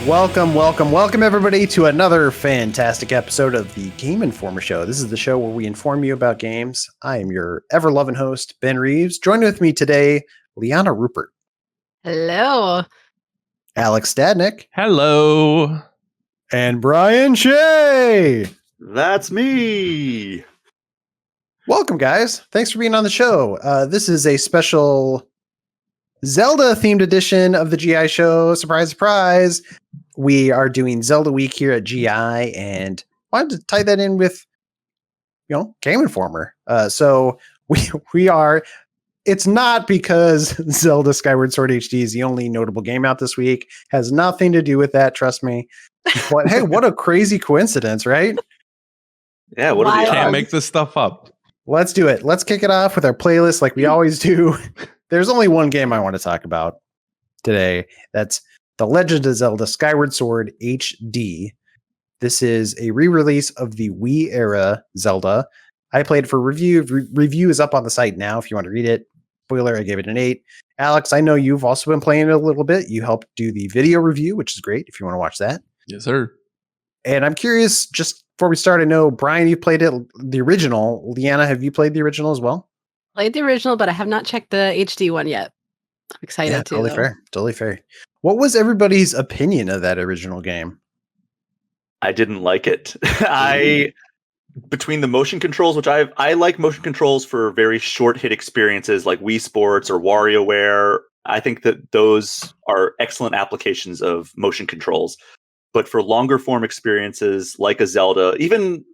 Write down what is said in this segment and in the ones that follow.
Welcome, everybody, to another fantastic episode of the Game Informer Show. This is the show where we inform you about games. I am your ever-loving host, Ben Reeves. Joined with me today, Liana Rupert. Hello. Alex Stadnik. Hello. And Brian Shea. That's me. Welcome, guys. Thanks for being on the show. This is a special Zelda-themed edition of the GI show. Surprise, surprise. We are doing Zelda Week here at GI, and wanted to tie that in with, Game Informer. So we are. It's not because Zelda Skyward Sword HD is the only notable game out this week. Has nothing to do with that. Trust me. But hey, what a crazy coincidence, right? Yeah, what You are can't make this stuff up. Let's do it. Let's kick it off with our playlist like we always do. There's only one game I want to talk about today. That's The Legend of Zelda Skyward Sword HD. This is a re-release of the Wii era Zelda. I played it for review. Review is up on the site now if you want to read it. Spoiler, I gave it an 8. Alex, I know you've also been playing it a little bit. You helped do the video review, which is great if you want to watch that. Yes, sir. And I'm curious, just before we start, I know, Brian, you played it, the original. Liana, have you played the original as well? Played the original, but I have not checked the HD one yet. I'm excited to. Totally fair. Totally fair. What was everybody's opinion of that original game? I didn't like it. Between the motion controls, which I like motion controls for very short hit experiences like Wii Sports or WarioWare. I think that those are excellent applications of motion controls. But for longer form experiences like a Zelda, even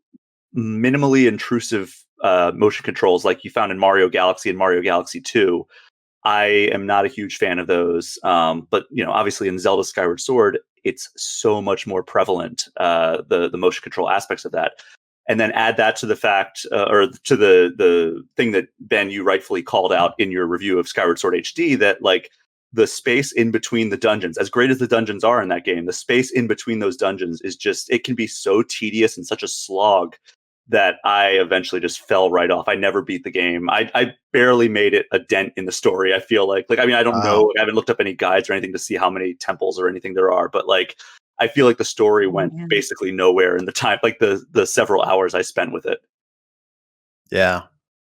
minimally intrusive motion controls like you found in Mario Galaxy and Mario Galaxy 2, I am not a huge fan of those. But obviously in Zelda Skyward Sword, it's so much more prevalent, the motion control aspects of that. And then add that to the fact, or to the thing that, Ben, you rightfully called out in your review of Skyward Sword HD, that like the space in between the dungeons, as great as the dungeons are in that game, the space in between those dungeons is just, it can be so tedious and such a slog that I eventually just fell right off. I never beat the game. I barely made it a dent in the story. I feel like I mean, I don't know. I haven't looked up any guides or anything to see how many temples or anything there are, but like, I feel like the story went basically nowhere in the time, like the several hours I spent with it.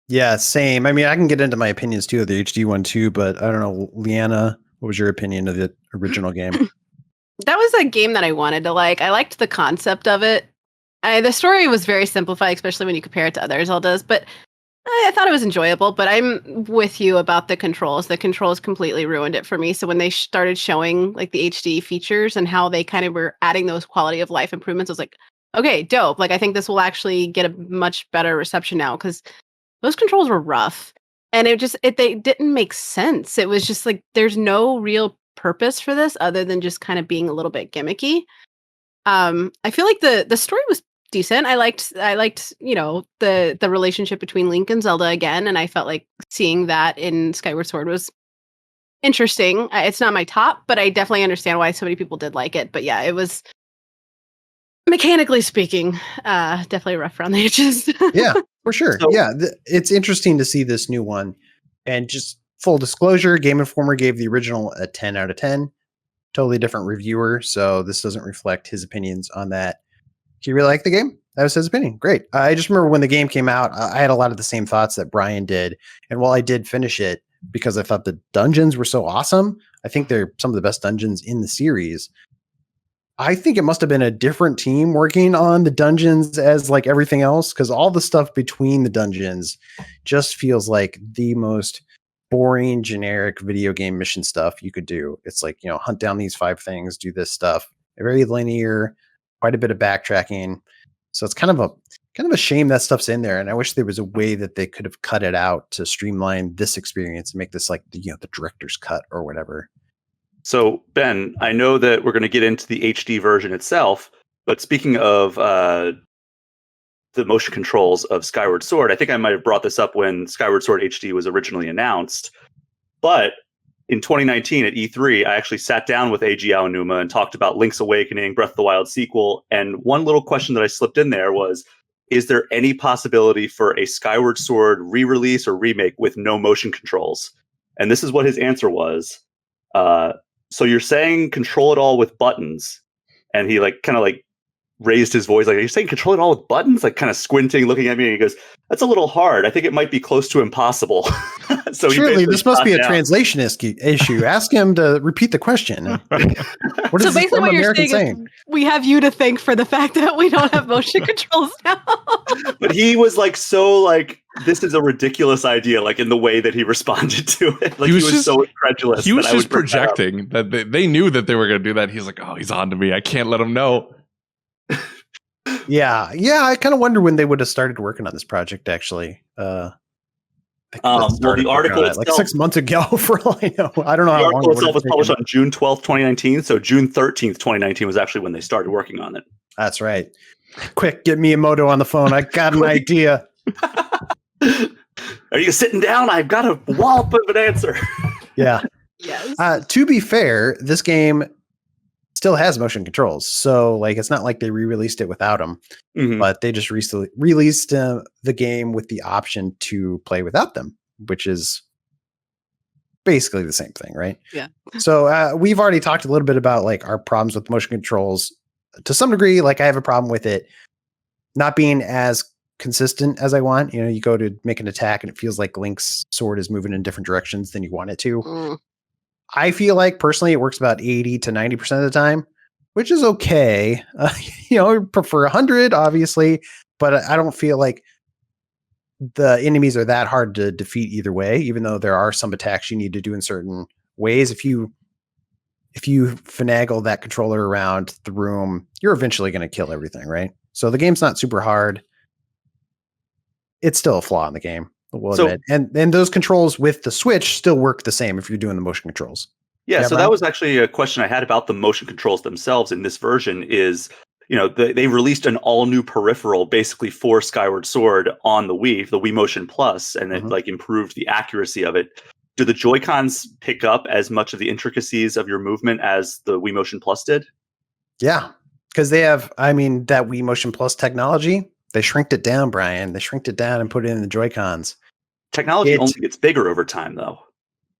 Yeah, same. I mean, I can get into my opinions too of the HD one too, but I don't know, Liana, what was your opinion of the original game? That was a game that I wanted to like. I liked the concept of it. The story was very simplified, especially when you compare it to other Zeldas, but I thought it was enjoyable. But I'm with you about the controls. The controls completely ruined it for me. So when they started showing like the HD features and how they kind of were adding those quality of life improvements, I was like, okay, dope. Like I think this will actually get a much better reception now, because those controls were rough and they didn't make sense. It was just like there's no real purpose for this other than just kind of being a little bit gimmicky. I feel like the story was decent. I liked the relationship between Link and Zelda again, and I felt like seeing that in Skyward Sword was interesting. It's not my top, but I definitely understand why so many people did like it. But yeah, it was, mechanically speaking, definitely rough around the edges. Yeah, for sure. So, it's interesting to see this new one. And just full disclosure, Game Informer gave the original a 10 out of 10. Totally different reviewer, so this doesn't reflect his opinions on that. He really liked the game. That was his opinion. Great. I just remember when the game came out, I had a lot of the same thoughts that Brian did. And while I did finish it because I thought the dungeons were so awesome, I think they're some of the best dungeons in the series. I think it must have been a different team working on the dungeons as like everything else, because all the stuff between the dungeons just feels like the most boring, generic video game mission stuff you could do. It's like, hunt down these 5 things, do this stuff. Very linear, quite a bit of backtracking. So it's kind of a shame that stuff's in there. And I wish there was a way that they could have cut it out to streamline this experience and make this like the director's cut or whatever. So Ben, I know that we're going to get into the HD version itself, but speaking of the motion controls of Skyward Sword, I think I might have brought this up when Skyward Sword HD was originally announced, but in 2019 at E3, I actually sat down with Eiji Aonuma and talked about Link's Awakening, Breath of the Wild sequel. And one little question that I slipped in there was, is there any possibility for a Skyward Sword re-release or remake with no motion controls? And this is what his answer was. So you're saying control it all with buttons, and he like kind of like raised his voice, like, "Are you saying control it all with buttons?" Like kind of squinting, looking at me, and he goes, "That's a little hard. I think it might be close to impossible." So surely this must be a translation issue. Ask him to repeat the question. What So is basically, what you're saying is we have you to thank for the fact that we don't have motion controls now. But he was like, so like, this is a ridiculous idea, like in the way that he responded to it. Like he was so incredulous. He was just projecting that they knew that they were going to do that. He's like, "Oh, he's on to me. I can't let him know." Yeah. I kind of wonder when they would have started working on this project. Actually, well, the article itself, like 6 months ago, for all I know. I don't know. The article itself was published on June 12th, 2019. So June 13th, 2019 was actually when they started working on it. That's right. Quick, get Miyamoto on the phone. I got an idea. Are you sitting down? I've got a wallop of an answer. Yeah. Yes. To be fair, this game still has motion controls, so like it's not like they re-released it without them. Mm-hmm. But they just recently released the game with the option to play without them, which is basically the same thing, right? Yeah. So we've already talked a little bit about like our problems with motion controls to some degree. Like I have a problem with it not being as consistent as I want. You know, you go to make an attack and it feels like Link's sword is moving in different directions than you want it to. I feel like personally it works about 80 to 90% of the time, which is okay. You know, I prefer 100, obviously, but I don't feel like the enemies are that hard to defeat either way, even though there are some attacks you need to do in certain ways. If you finagle that controller around the room, you're eventually going to kill everything, right? So the game's not super hard. It's still a flaw in the game. We'll admit. And those controls with the Switch still work the same if you're doing the motion controls. Yeah, so Brian? That was actually a question I had about the motion controls themselves in this version is, you know, they released an all new peripheral basically for Skyward Sword on the Wii Motion Plus, and it like improved the accuracy of it. Do the Joy-Cons pick up as much of the intricacies of your movement as the Wii Motion Plus did? Yeah, because they have, I mean, that Wii Motion Plus technology, they shrinked it down, Brian. They shrinked it down and put it in the Joy-Cons. Technology only gets bigger over time, though.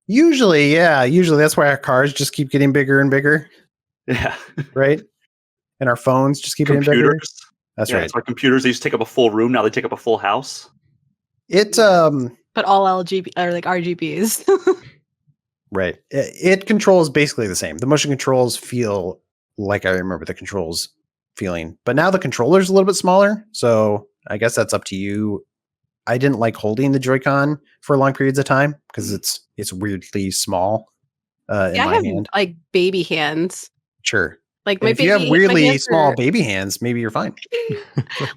Usually, yeah. Usually that's why our cars just keep getting bigger and bigger. Yeah. Right? And our phones just keep getting bigger. That's right. That's why computers, they used to take up a full room. Now they take up a full house. But all LGB or like RGBs. Right. It controls basically the same. The motion controls feel like I remember the controls feeling, but now the controller's a little bit smaller. So I guess that's up to you. I didn't like holding the Joy-Con for long periods of time because it's weirdly small in my hand. Like baby hands. Sure. Like if you have weirdly small baby hands, maybe you're fine.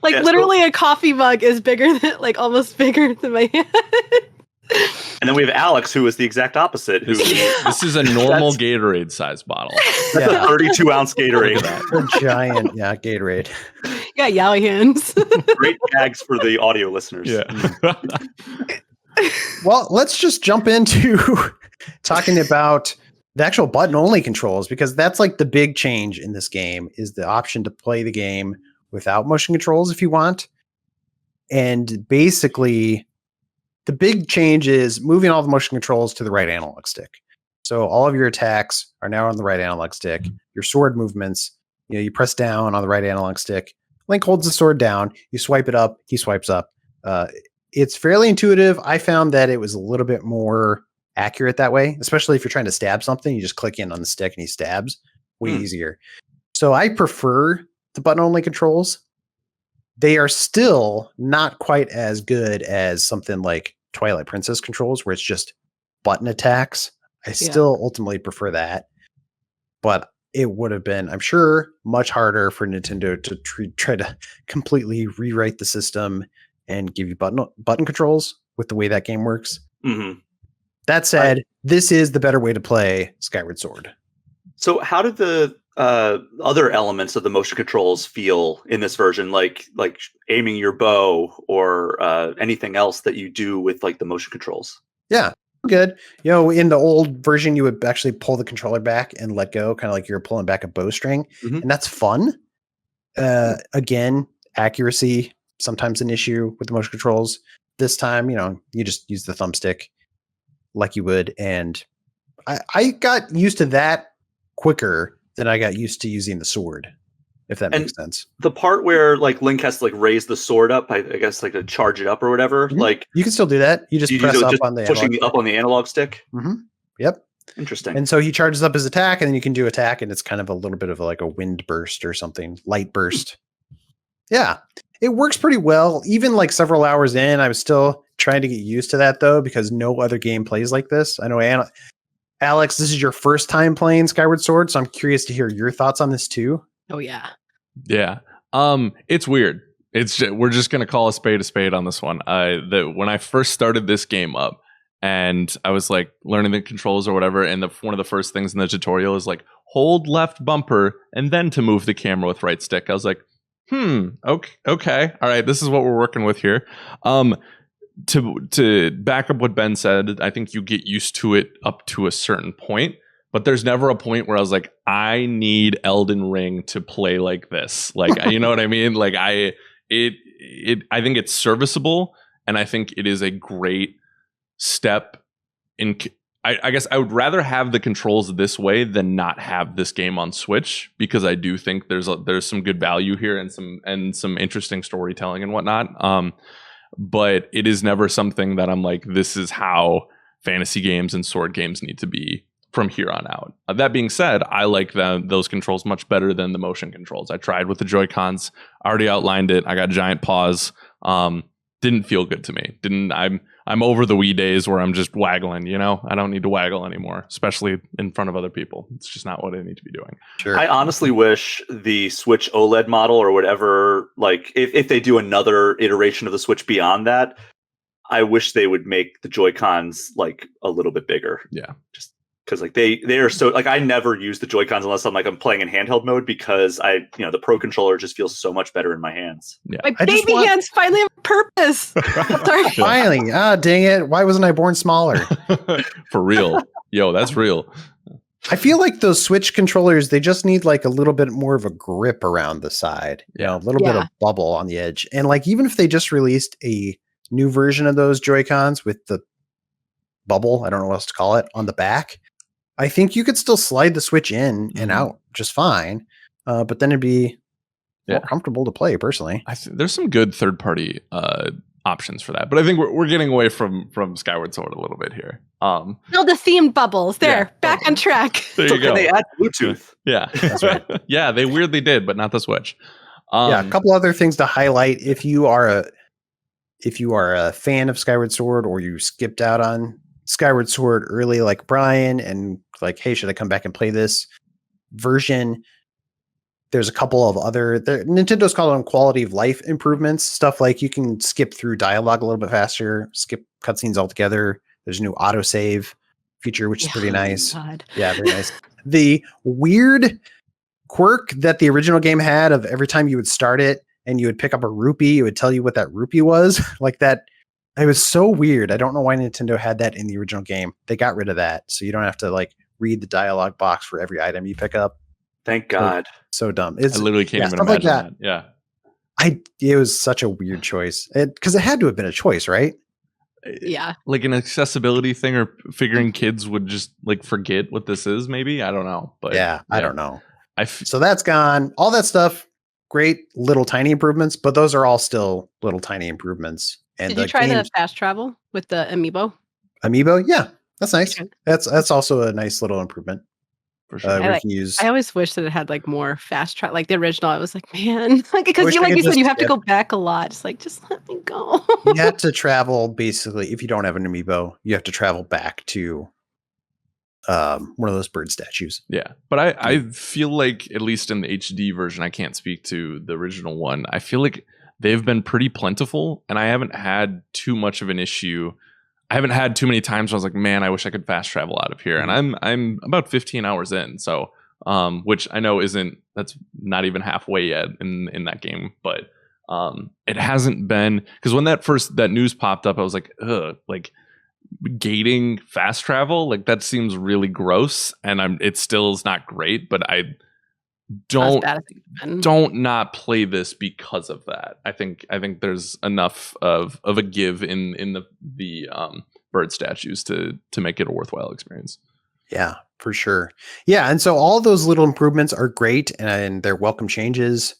Like literally a coffee mug is bigger than like almost bigger than my hand. And then we have Alex, who is the exact opposite. This is a normal Gatorade size bottle. That's a 32-ounce Gatorade. A giant, Gatorade. Yeah, yaoi hands. Great gags for the audio listeners. Yeah. Well, let's just jump into talking about the actual button-only controls, because that's like the big change in this game is the option to play the game without motion controls if you want. And basically, the big change is moving all the motion controls to the right analog stick. So all of your attacks are now on the right analog stick. Your sword movements, you press down on the right analog stick. Link holds the sword down. You swipe it up. He swipes up. It's fairly intuitive. I found that it was a little bit more accurate that way, especially if you're trying to stab something. You just click in on the stick and he stabs. Way easier. So I prefer the button-only controls. They are still not quite as good as something like Twilight Princess controls, where it's just button attacks. I still ultimately prefer that. But it would have been, I'm sure, much harder for Nintendo to try to completely rewrite the system and give you button controls with the way that game works. Mm-hmm. That said, this is the better way to play Skyward Sword. So how did the other elements of the motion controls feel in this version, like aiming your bow or anything else that you do with like the motion controls? Yeah, good. In the old version, you would actually pull the controller back and let go, kind of like you're pulling back a bowstring, and that's fun. Again, accuracy sometimes an issue with the motion controls. This time, you just use the thumbstick like you would, and I got used to that quicker than I got used to using the sword. if that makes sense. The part where like Link has to like raise the sword up, I guess like to charge it up or whatever. Mhm. Like you can still do that. You just press up on the pushing analog up on the analog stick. Mm-hmm. Yep. Interesting. And so he charges up his attack, and then you can do attack, and it's kind of a little bit of like a wind burst or something, light burst. Yeah, it works pretty well. Even like several hours in, I was still trying to get used to that though, because no other game plays like this. I know, Alex, this is your first time playing Skyward Sword, so I'm curious to hear your thoughts on this too. Oh yeah. Yeah. It's weird. We're just gonna call a spade on this one. When I first started this game up, and I was like learning the controls or whatever, and one of the first things in the tutorial is like hold left bumper and then to move the camera with right stick. I was like, okay, all right, this is what we're working with here. To back up what Ben said, I think you get used to it up to a certain point, but there's never a point where I was like, I need Elden Ring to play like this. Like, you know what I mean? Like I think it's serviceable, and I think it is a great step in. I guess I would rather have the controls this way than not have this game on Switch, because I do think there's some good value here and some interesting storytelling and whatnot. But it is never something that I'm like, this is how fantasy games and sword games need to be from here on out. That being said, I like those controls much better than the motion controls. I tried with the Joy-Cons, already outlined it. I got giant paws. Didn't feel good to me. I'm over the Wii days where I'm just waggling, you know? I don't need to waggle anymore, especially in front of other people. It's just not what I need to be doing. Sure. I honestly wish the Switch OLED model or whatever, like if they do another iteration of the Switch beyond that, I wish they would make the Joy-Cons like a little bit bigger. Yeah. Just because like they are so like I never use the Joy-Cons unless I'm playing in handheld mode, because the Pro controller just feels so much better in my hands. Yeah. My baby hands finally have a purpose. Sorry. Finally. Dang it. Why wasn't I born smaller? For real. Yo, that's real. I feel like those Switch controllers, they just need like a little bit more of a grip around the side, a little bit of bubble on the edge. And like, even if they just released a new version of those Joy-Cons with the bubble, I don't know what else to call it, on the back, I think you could still slide the Switch in and out just fine. But then it'd be more comfortable to play personally. There's some good third-party options for that, but I think we're getting away from Skyward Sword a little bit here. No, the themed bubbles. Back on track. There you go. Can they add Bluetooth? Yeah, that's right. Yeah, they weirdly did, but not the Switch. A couple other things to highlight. If you are a fan of Skyward Sword, or you skipped out on Skyward Sword early like Brian, and like, hey, should I come back and play this version? There's a couple of other Nintendo's call them quality of life improvements, stuff like you can skip through dialogue a little bit faster, skip cutscenes altogether. There's a new autosave feature, which is pretty nice. God. Yeah, very nice. The weird quirk that the original game had of every time you would start it and you would pick up a rupee, it would tell you what that rupee was. Like that. It was so weird. I don't know why Nintendo had that in the original game. They got rid of that, so you don't have to like read the dialogue box for every item you pick up. Thank God. So dumb. I literally can't even imagine that. Yeah. It was such a weird choice, because it had to have been a choice, right? Yeah. Like an accessibility thing, or figuring kids would just like forget what this is. Maybe, I don't know. But I don't know. So that's gone. All that stuff, great little tiny improvements, but those are all still little tiny improvements. And did you try the fast travel with the amiibo? Amiibo? Yeah, that's nice. Okay. That's also a nice little improvement. For sure. I always wish that it had like more fast travel, like the original. I was like, man, like, because you said, you have to go back a lot. It's like, just let me go. You have to travel basically. If you don't have an amiibo, you have to travel back to one of those bird statues. Yeah, but I feel like, at least in the HD version, I can't speak to the original one, I feel like they've been pretty plentiful, and I haven't had too much of an issue. I haven't had too many times where I was like, man, I wish I could fast travel out of here. And I'm about 15 hours in, so which I know that's not even halfway yet in that game, but it hasn't been, because when that news popped up, I was like, ugh, like gating fast travel, like that seems really gross, and it still is not great, but I don't not play this because of that. I think there's enough of a give in the bird statues to make it a worthwhile experience. Yeah, for sure. Yeah, and so all those little improvements are great and they're welcome changes.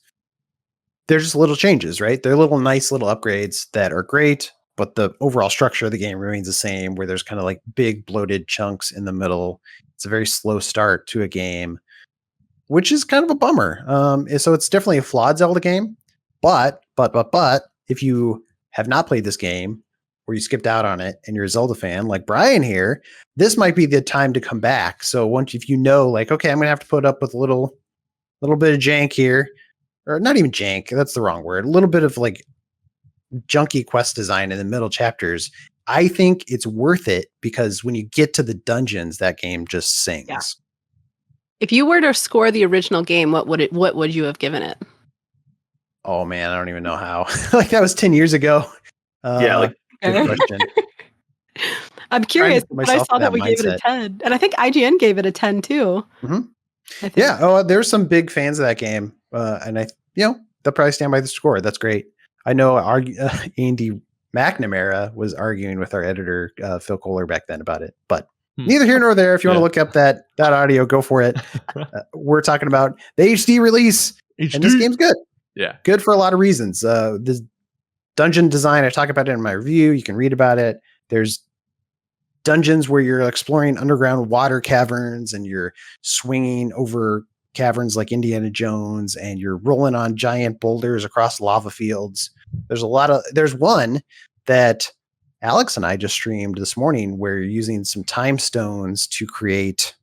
They're just little changes, right? They're little nice little upgrades that are great, but the overall structure of the game remains the same where there's kind of like big bloated chunks in the middle. It's a very slow start to a game, which is kind of a bummer. So it's definitely a flawed Zelda game, but if you have not played this game or you skipped out on it and you're a Zelda fan like Brian here, this might be the time to come back. So once if you know, like, okay, I'm gonna have to put up with a little bit of jank here, or not even jank, that's the wrong word, a little bit of like junky quest design in the middle chapters. I think it's worth it because when you get to the dungeons, that game just sings. Yeah. If you were to score the original game, what would you have given it? Oh man, I don't even know how. Like that was 10 years ago. Yeah, good question. I'm curious, but I saw that we gave it a 10. And I think IGN gave it a 10 too. Mm-hmm. Yeah. Oh, there's some big fans of that game. And they'll probably stand by the score. That's great. I know Andy McNamara was arguing with our editor, Phil Kohler, back then about it, but neither here nor there. If you want to look up that audio, go for it. We're talking about the HD release, and this game's good. Yeah, good for a lot of reasons. This dungeon design, I talk about it in my review. You can read about it. There's dungeons where you're exploring underground water caverns, and you're swinging over caverns like Indiana Jones, and you're rolling on giant boulders across lava fields. There's one that Alex and I just streamed this morning where you're using some time stones to create,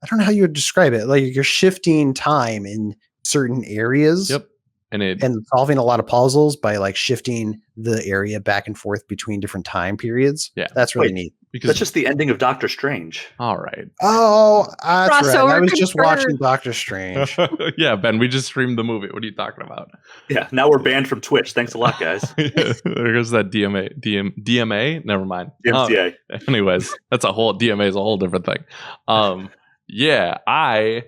I don't know how you would describe it. Like you're shifting time in certain areas. Yep. And solving a lot of puzzles by like shifting the area back and forth between different time periods. Yeah. That's really neat. Because that's just the ending of Doctor Strange. All right. Oh, that's right. I was just watching Doctor Strange. Yeah, Ben, we just streamed the movie. What are you talking about? Yeah, now we're banned from Twitch. Thanks a lot, guys. There goes that DMA. Never mind. DMCA. Anyways, DMA is a whole different thing. Yeah, I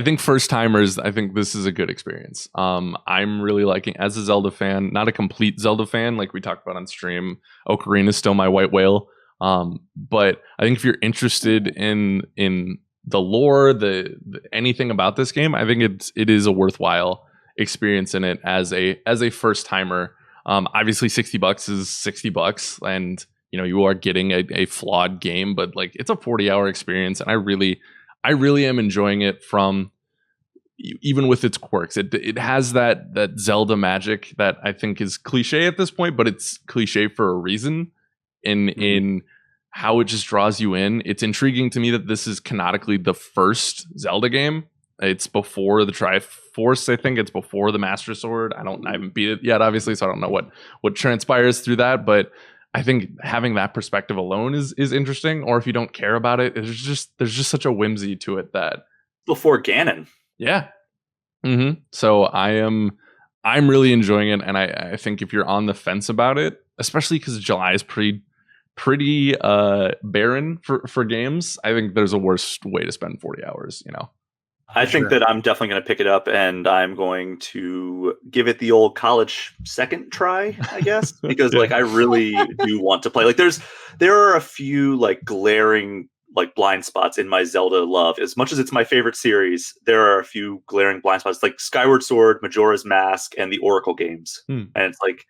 think first timers, I think this is a good experience. I'm really liking, as a Zelda fan, not a complete Zelda fan like we talked about on stream. Ocarina is still my white whale. But I think if you're interested in the lore, the anything about this game, I think it is a worthwhile experience in it as a first timer. Obviously $60 is $60, and you are getting a flawed game, but like it's a 40-hour experience, and I really am enjoying it from even with its quirks. It has that Zelda magic that I think is cliche at this point, but it's cliche for a reason in how it just draws you in. It's intriguing to me that this is canonically the first Zelda game. It's before the Triforce, I think. It's before the Master Sword. I haven't beat it yet, obviously, so I don't know what transpires through that, but I think having that perspective alone is interesting. Or if you don't care about it, there's just such a whimsy to it that before Ganon. Yeah. Mm-hmm. So I'm really enjoying it, and I think if you're on the fence about it, especially because July is pretty barren for games, I think there's a worse way to spend 40 hours. I think that I'm definitely going to pick it up, and I'm going to give it the old college second try, I guess, because like I really do want to play. Like there are a few like glaring like blind spots in my Zelda love. As much as it's my favorite series, there are a few glaring blind spots, like Skyward Sword, Majora's Mask, and the Oracle games. And it's like,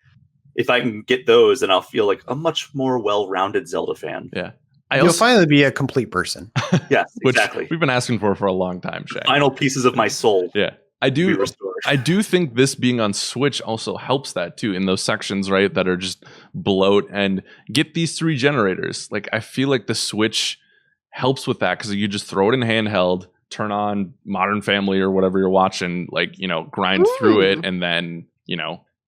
if I can get those, then I'll feel like a much more well-rounded Zelda fan. Yeah. You'll finally be a complete person. Yes, exactly. We've been asking for a long time, Shea. Final pieces of my soul. Yeah. I do think this being on Switch also helps that too, in those sections, right, that are just bloat, and get these 3 generators. Like I feel like the Switch helps with that, because you just throw it in handheld, turn on Modern Family or whatever you're watching, like, grind through it, and then,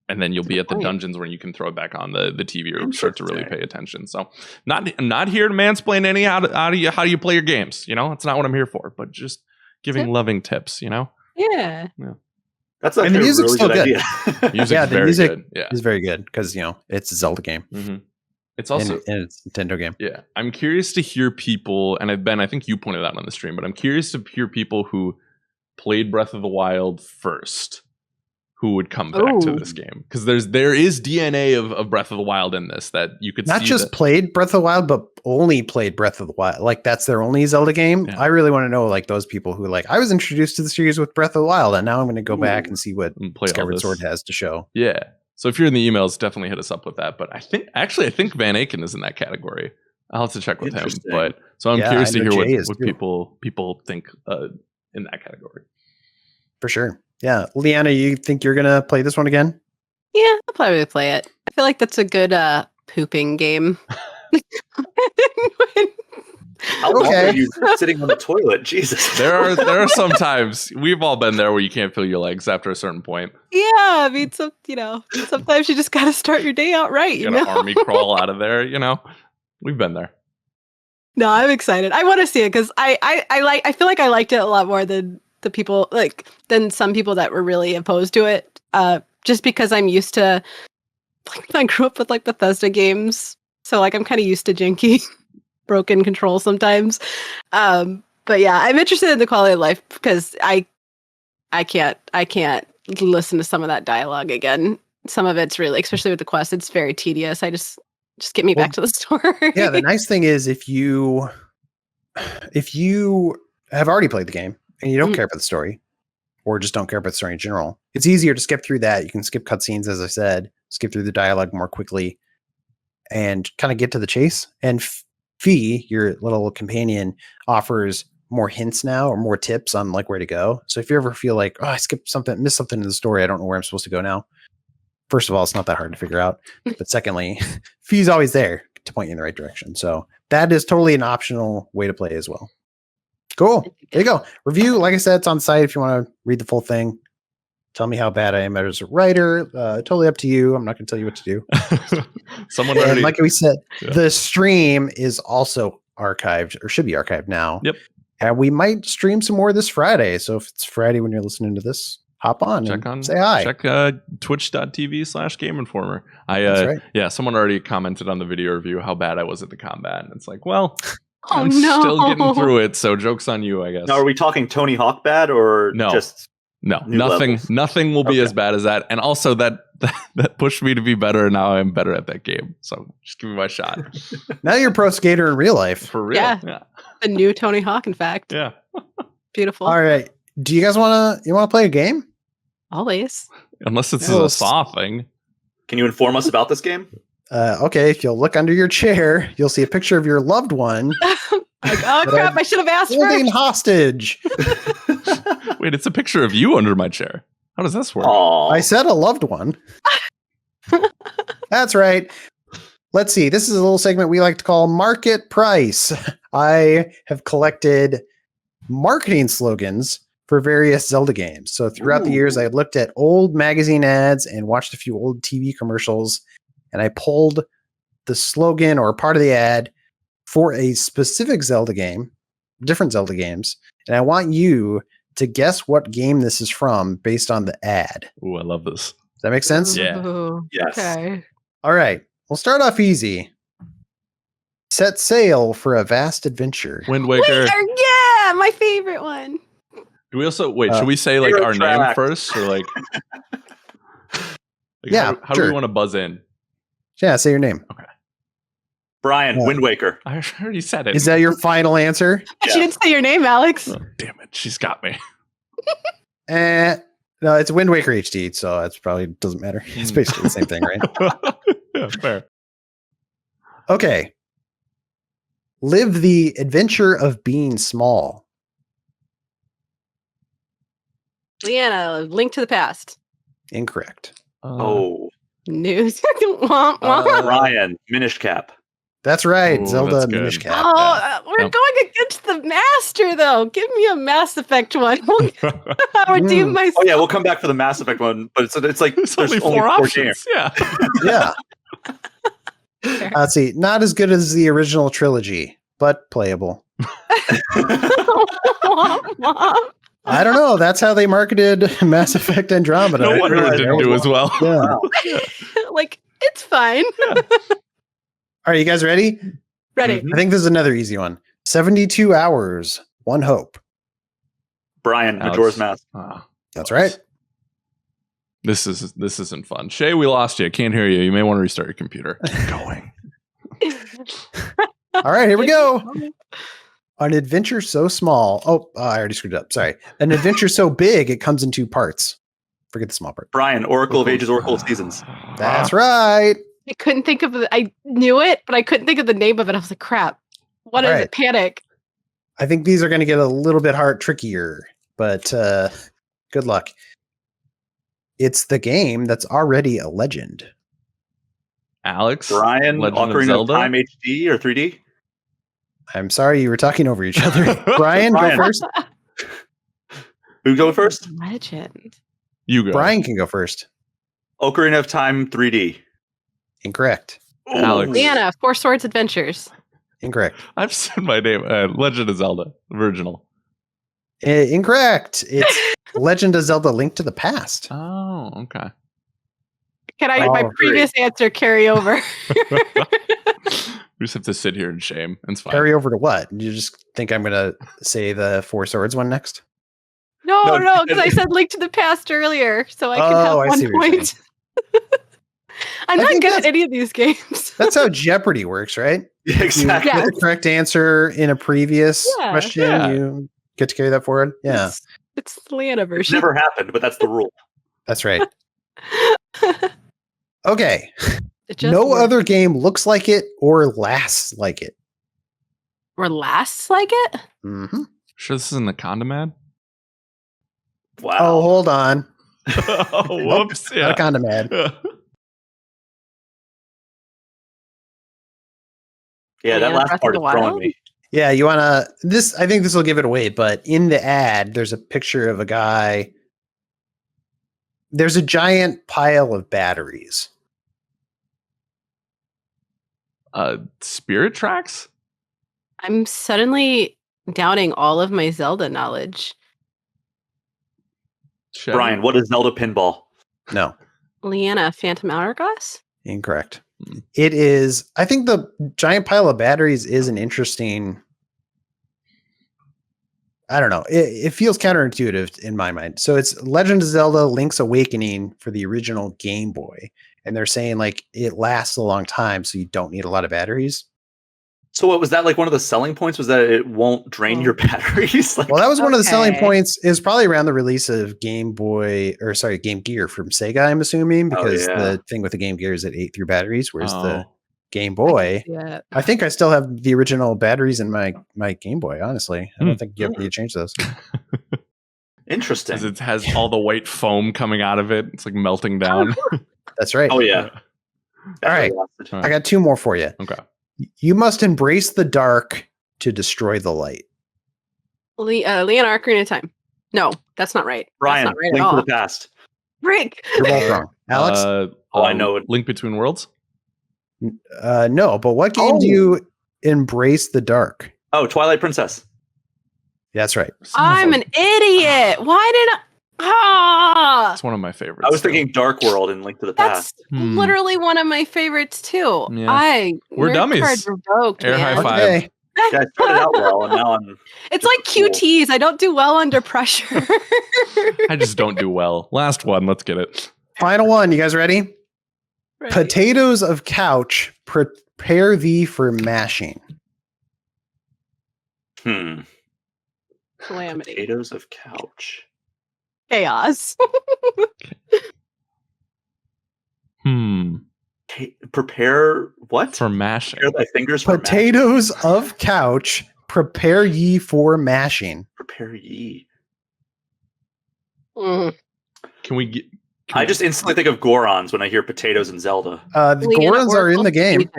and then you'll be at the dungeons where you can throw it back on the TV or start to really pay attention. So not here to mansplain how do you play your games. It's not what I'm here for, but just giving loving tips, Yeah. That's actually and the music's a really still good idea. The music is very good because it's a Zelda game. Mm-hmm. It's also and it's a Nintendo game. Yeah. I'm curious to hear people, and Ben, I think you pointed out on the stream, but I'm curious to hear people who played Breath of the Wild first, who would come back to this game, because there is DNA of Breath of the Wild in this that you could not see just played Breath of the Wild, but only played Breath of the Wild. Like that's their only Zelda game. Yeah. I really want to know like those people who like I was introduced to the series with Breath of the Wild, and now I'm going to go back and see what Skyward Sword has to show. Yeah. So if you're in the emails, definitely hit us up with that. But I think Van Aken is in that category. I'll have to check with him. But so I'm curious to hear what people think in that category. For sure. Yeah. Liana, you think you're going to play this one again? Yeah, I'll probably play it. I feel like that's a good pooping game. How long are you sitting on the toilet? Jesus. There are some times, we've all been there, where you can't feel your legs after a certain point. Yeah, I mean, sometimes you just got to start your day out right. You got to army crawl out of there. We've been there. No, I'm excited. I want to see it because I feel like I liked it a lot more than the people than some people that were really opposed to it. Just because I'm used to, I grew up with Bethesda games, so I'm kind of used to janky, broken control sometimes. But yeah, I'm interested in the quality of life because I can't listen to some of that dialogue again. Some of it's really, especially with the quest, it's very tedious. I just get me back to the story. Yeah, the nice thing is if you have already played the game and you don't care about the story, or just don't care about the story in general, it's easier to skip through that. You can skip cutscenes, as I said, skip through the dialogue more quickly, and kind of get to the chase. And Fee, your little companion, offers more hints now or more tips on where to go. So if you ever feel like, I skipped something, missed something in the story, I don't know where I'm supposed to go now. First of all, it's not that hard to figure out. But secondly, Fee's always there to point you in the right direction. So that is totally an optional way to play as well. Cool. There you go. Review, like I said, it's on site if you want to read the full thing. Tell me how bad I am as a writer. Totally up to you. I'm not going to tell you what to do. Someone already, like we said, the stream is also archived, or should be archived now. Yep. And we might stream some more this Friday. So if it's Friday when you're listening to this, hop on and say hi. Check twitch.tv/Game Informer. That's right. Yeah, someone already commented on the video review how bad I was at the combat. And it's well, oh, I'm still getting through it. So joke's on you, I guess. Now, are we talking Tony Hawk bad or just... No, nothing will be as bad as that. And also that pushed me to be better. And now I'm better at that game. So just give me my shot. Now you're a pro skater in real life. For real. Yeah. The new Tony Hawk, in fact. Yeah. Beautiful. All right. Do you guys want to play a game? Always. Unless it's a Saw thing. Can you inform us about this game? Okay. If you'll look under your chair, you'll see a picture of your loved one. Oh crap! I should have asked holding first. Hostage. Wait, it's a picture of you under my chair. How does this work? Aww. I said a loved one. That's right. Let's see. This is a little segment we like to call Market Price. I have collected marketing slogans for various Zelda games. So throughout the years, I looked at old magazine ads and watched a few old TV commercials, and I pulled the slogan or part of the ad for a specific Zelda game, different Zelda games, and I want you to guess what game this is from based on the ad. Ooh, I love this. Does that make sense? Yeah. Yes. Okay. All right. We'll start off easy. Set sail for a vast adventure. Wind Waker. Yeah, my favorite one. Do we also should we say our name first, or yeah, how do we want to buzz in? Yeah, say your name. Okay. Brian, Wind Waker. I already said it. Is that your final answer? Yeah. She didn't say your name, Alex. Oh, damn it. She's got me. No, it's Wind Waker HD, so that's probably doesn't matter. It's basically the same thing, right? Yeah, fair. Okay. Live the adventure of being small. Liana, Link to the Past. Incorrect. News. Womp, womp. Ryan, Minish Cap. That's right. Ooh, Zelda that's good. Minish Cap. Oh, we're going against the master, though. Give me a Mass Effect one. I'll redeem myself. Oh yeah, we'll come back for the Mass Effect one, but it's like There's there's only only four four options. games. Yeah. Yeah. Let's see. Not as good as the original trilogy, but playable. Womp, womp. I don't know. That's how they marketed Mass Effect Andromeda. No wonder it didn't do as well. Yeah. It's fine. All right, you guys ready? Ready. I think this is another easy one. 72 hours, one hope. Brian, Alex. Majora's Mask. That's right. This isn't fun. Shea, we lost you. Can't hear you. You may want to restart your computer. Keep going. All right, here we go. An adventure so small. Oh, I already screwed up. Sorry. An adventure so big, it comes in 2 parts. Forget the small part. Brian, Oracle of Ages, Oracle of Seasons. That's right. I couldn't think of I knew it, but I couldn't think of the name of it. I was like, crap. What is it? Panic. I think these are going to get a little bit trickier, but good luck. It's the game that's already a legend. Alex? Brian, Legend of Ocarina Zelda? of Time HD or 3D? I'm sorry you were talking over each other. Brian, go first. Who go first? Legend. You go. Brian can go first. Ocarina of Time 3D. Incorrect. Alex. Liana, Four Swords Adventures. Incorrect. I've said my name. Legend of Zelda. Original. Incorrect. It's Legend of Zelda Link to the Past. Oh, okay. Can my previous answer carry over? We just have to sit here in shame. It's fine. Carry over to what? You just think I'm going to say the Four Swords one next? No, because I said Link to the Past earlier, so I can have 1 point. I'm not good at any of these games. That's how Jeopardy works, right? Exactly. You get the correct answer in a previous question. You get to carry that forward. Yeah. It's the Liana version. It's never happened, but that's the rule. That's right. Okay. No other game looks like it or lasts like it. Or lasts like it? Mm-hmm. Sure this isn't the Condom ad? Wow. Oh, hold on. Oh, whoops. Not a condom ad. Yeah, that last part is throwing me. Yeah, you want to... I think this will give it away, but in the ad, there's a picture of a guy. There's a giant pile of batteries. Spirit Tracks? I'm suddenly doubting all of my Zelda knowledge. Brian, what is Zelda Pinball? No. Liana, Phantom Hourglass? Incorrect. It is... I think the giant pile of batteries is an interesting... I don't know. It feels counterintuitive in my mind. So it's Legend of Zelda Link's Awakening for the original Game Boy. And they're saying like it lasts a long time, so you don't need a lot of batteries. So what was that like one of the selling points was that it won't drain your batteries? Well, that was one of the selling points. It was probably around the release of Game Gear from Sega, I'm assuming, because the thing with the Game Gear is it ate through batteries, whereas the Game Boy, I think I still have the original batteries in my Game Boy, honestly. I don't think you have to change those. Interesting. It has all the white foam coming out of it. It's like melting down. That's right. Oh, yeah. All right. I got 2 more for you. Okay. You must embrace the dark to destroy the light. Liana, Ocarina of Time. No, that's not right. Brian, that's not right Link at all. to the Past. Rick. You're both wrong. Alex? I know it. Link Between Worlds? No, but what game do you embrace the dark? Oh, Twilight Princess. That's right. I'm an idiot. Why did I... It's one of my favorites. I was thinking Dark World and Link to the Past. That's literally one of my favorites too. Yeah. We're dummies. Revoked, Air man. high five. Okay. Yeah, I started out well, and now I'm... It's like QTs. I don't do well under pressure. I just don't do well. Last one. Let's get it. Final one. You guys ready? Right. Potatoes of couch, prepare thee for mashing. Calamity. Potatoes of couch. Chaos. Prepare what? For mashing. Prepare thy fingers for Potatoes of couch, prepare ye for mashing. Prepare ye. Mm. Can we get... I just instantly think of Gorons when I hear potatoes and Zelda. The Gorons are in the game.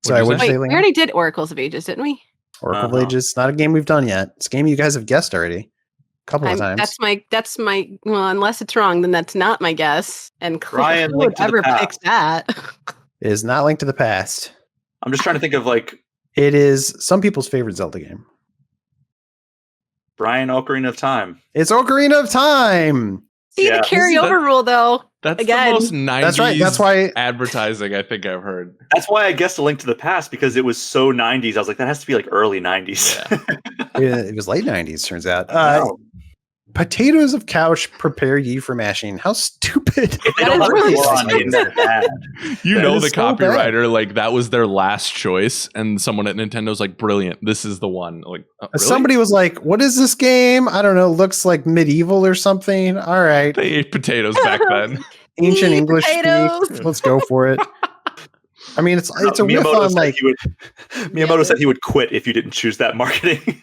Sorry, what did you say, we Liana? already did Oracles of Ages, didn't we? Oracle of Ages, not a game we've done yet. It's a game you guys have guessed already. A couple of times. That's my well, unless it's wrong, then that's not my guess. And Ryan, who would ever pick that? It is not Link to the Past. I'm just trying to think of like It is some people's favorite Zelda game. Brian, Ocarina of Time. It's Ocarina of Time. See the carryover rule though. That's again. the most 90s That's right. That's why advertising I think I've heard. That's why I guessed A Link to the Past, because it was so 90s. I was like, that has to be like early 90s. Yeah. it was late 90s, turns out. Potatoes of couch prepare ye for mashing. How stupid. If they don't have really floor on names, they're bad. You That know is the so bad. copywriter, like that was their last choice, and someone at Nintendo's like, brilliant, this is the one. Like really? Somebody was like, what is this game? I don't know. Looks like medieval or something. All right. They ate potatoes back then. Ancient Eat English potatoes. speak. Let's go for it. I mean, it's a riff Miyamoto on said like Miyamoto said he would quit if you didn't choose that marketing.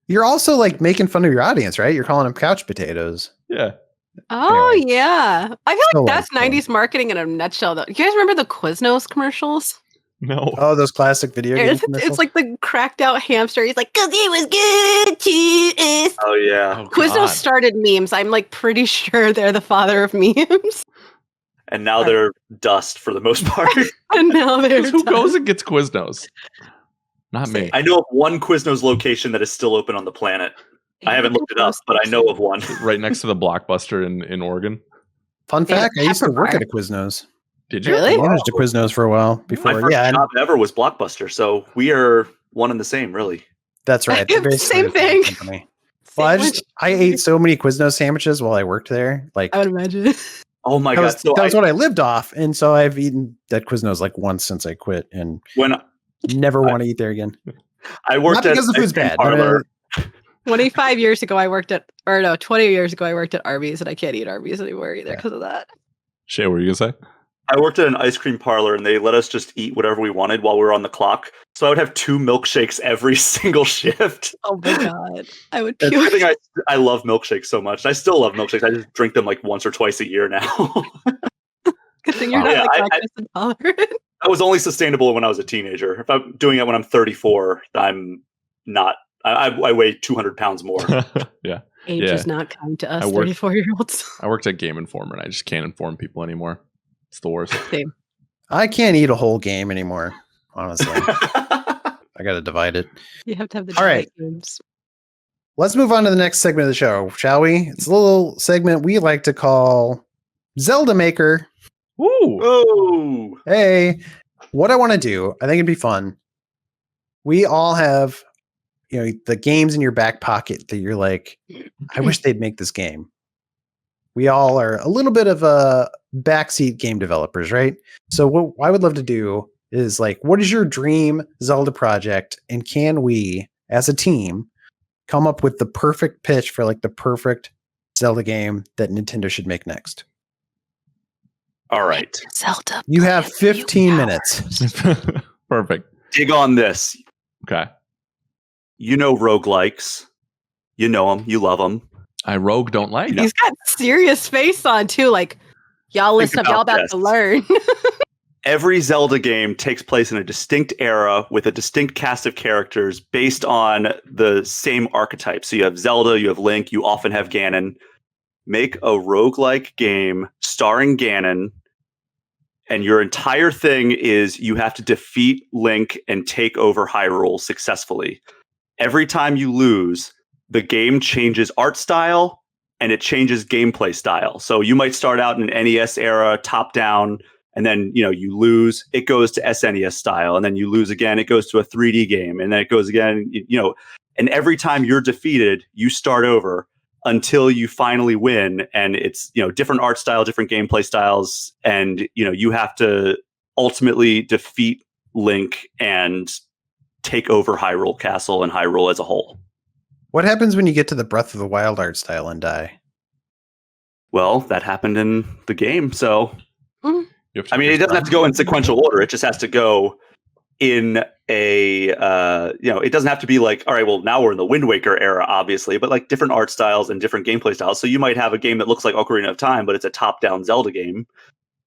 you're also like making fun of your audience, right? You're calling them couch potatoes. Yeah. Oh Anyway. yeah, I feel So like that's wonderful. 90s marketing in a nutshell. Though, you guys remember the Quiznos commercials? No. Oh, those classic video game commercials. It's like the cracked out hamster. He's like, "'Cause it was good to us." Oh yeah. Oh, Quiznos God. started memes. I'm like pretty sure they're the father of memes. And now they're dust for the most part. And now they're Who done. goes and gets Quiznos? Not me. I know of one Quiznos location that is still open on the planet. I haven't looked it up, but I know of one. Right next to the Blockbuster in Oregon. Fun They have fact: I used to Pepper work Bar. at a Quiznos. Did you? Really? I managed a Quiznos for a while My before. first Yeah, job ever was Blockbuster, so we are one and the same, really. that's right. They're basically Same the same thing. company. Well, I ate so many Quiznos sandwiches while I worked there. Like I would imagine. Oh my that god! was, So that was what I lived off, and so I've eaten at Quiznos like once since I quit, and when never want to eat there again. I worked Not because at the an food's ice cream bad. parlor. 25 years ago, I worked at, or no, 20 years ago, I worked at Arby's, and I can't eat Arby's anymore either Yeah. because of that. Shay, what were you gonna say? I worked at an ice cream parlor, and they let us just eat whatever we wanted while we were on the clock. So I would have 2 milkshakes every single shift. Oh my god, I would That's puke. the thing. I love milkshakes so much. I still love milkshakes. I just drink them like once or twice a year now. Good thing you're Wow. not Yeah, like lactose intolerant. I was only sustainable when I was a teenager. If I'm doing it when I'm 34, I'm not. I weigh 200 pounds more. Yeah. Age Yeah. is not kind to us I worked- 34-year-olds. I worked at Game Informer and I just can't inform people anymore. It's the worst. Same. I can't eat a whole game anymore. Honestly, I got to divide it. You have to have the All right. debate games. Let's move on to the next segment of the show, shall we? It's a little segment we like to call Zelda Maker. Woo! Oh, Hey, what I want to do, I think it'd be fun. We all have, the games in your back pocket that you're like, I wish they'd make this game. We all are a little bit of a backseat game developers, right? So what I would love to do is like, what is your dream Zelda project? And can we, as a team, come up with the perfect pitch for like the perfect Zelda game that Nintendo should make next? all right. Zelda. You have Play 15 Power. minutes. Perfect. Dig on this. Okay. You know roguelikes. You know them. You love them. I rogue don't like. He's got serious face on too. Like, y'all listen up. Y'all about about to this. learn. Every Zelda game takes place in a distinct era with a distinct cast of characters based on the same archetype. So you have Zelda, you have Link, you often have Ganon. Make a roguelike game starring Ganon, and your entire thing is you have to defeat Link and take over Hyrule successfully. Every time you lose, the game changes art style and it changes gameplay style. So you might start out in an NES era, top down, and then you lose, it goes to SNES style, and then you lose again, it goes to a 3D game, and then it goes again, and every time you're defeated, you start over until you finally win, and it's different art style, different gameplay styles, and you have to ultimately defeat Link and take over Hyrule Castle and Hyrule as a whole. What happens when you get to the Breath of the Wild art style and die? Well, that happened in the game, so You have to I mean, it doesn't have to go in sequential order. It just has to go in a, it doesn't have to be like, all right, well, now we're in the Wind Waker era, obviously, but like different art styles and different gameplay styles. So you might have a game that looks like Ocarina of Time, but it's a top-down Zelda game,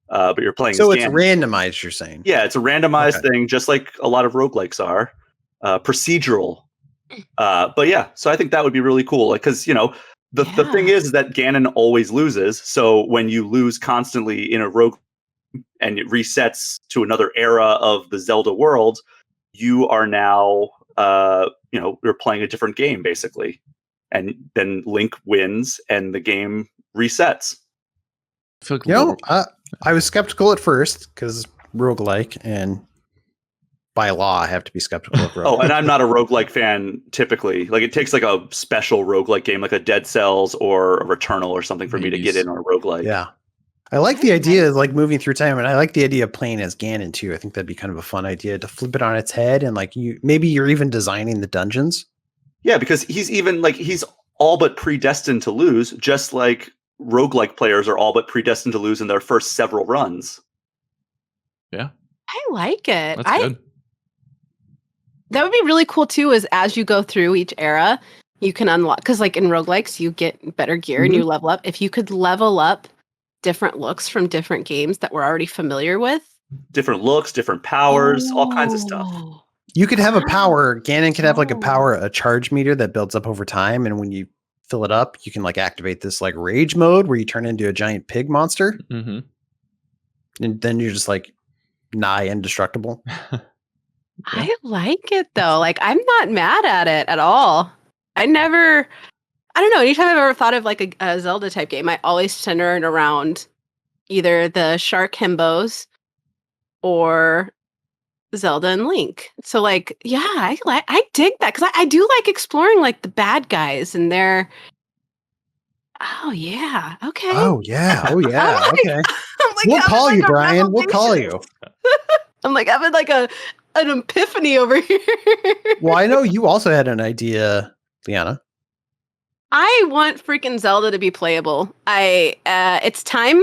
but you're playing So as it's Ganon. randomized, you're saying? Yeah, it's a randomized Okay. thing, just like a lot of roguelikes are. Procedural. But yeah, so I think that would be really cool. Like, because, the thing is that Ganon always loses. So when you lose constantly in a rogue and it resets to another era of the Zelda world, you are now, you're playing a different game, basically. And then Link wins and the game resets. I feel like I was skeptical at first because roguelike, and by law, I have to be skeptical of roguelike. Oh, and I'm not a roguelike fan typically. Like it takes like a special roguelike game, like a Dead Cells or a Returnal or something for me to get in on a roguelike. Yeah. I like the idea of like moving through time, and I like the idea of playing as Ganon too. I think that'd be kind of a fun idea to flip it on its head, and like maybe you're even designing the dungeons. Yeah, because he's all but predestined to lose, just like roguelike players are all but predestined to lose in their first several runs. Yeah. I like it. That's good. That would be really cool too, is as you go through each era, you can unlock, because like in roguelikes, you get better gear and you level up. If you could level up different looks from different games that we're already familiar with. Different looks, different powers, all kinds of stuff. You could have a power, Ganon could have like a charge meter that builds up over time, and when you fill it up, you can like activate this like rage mode where you turn into a giant pig monster. Mm-hmm. And then you're just like nigh indestructible. I like it though. Like I'm not mad at it at all. I don't know. Anytime I've ever thought of like a Zelda type game, I always center it around either the shark himbos or Zelda and Link. So like, yeah, I dig that because I do like exploring like the bad guys and their. Oh yeah. Okay. Oh yeah. Oh yeah. Like, okay. Like, we'll call you, Brian. We'll call you. I'm like having like an epiphany over here. Well, I know you also had an idea, Liana. I want freaking Zelda to be playable. It's time.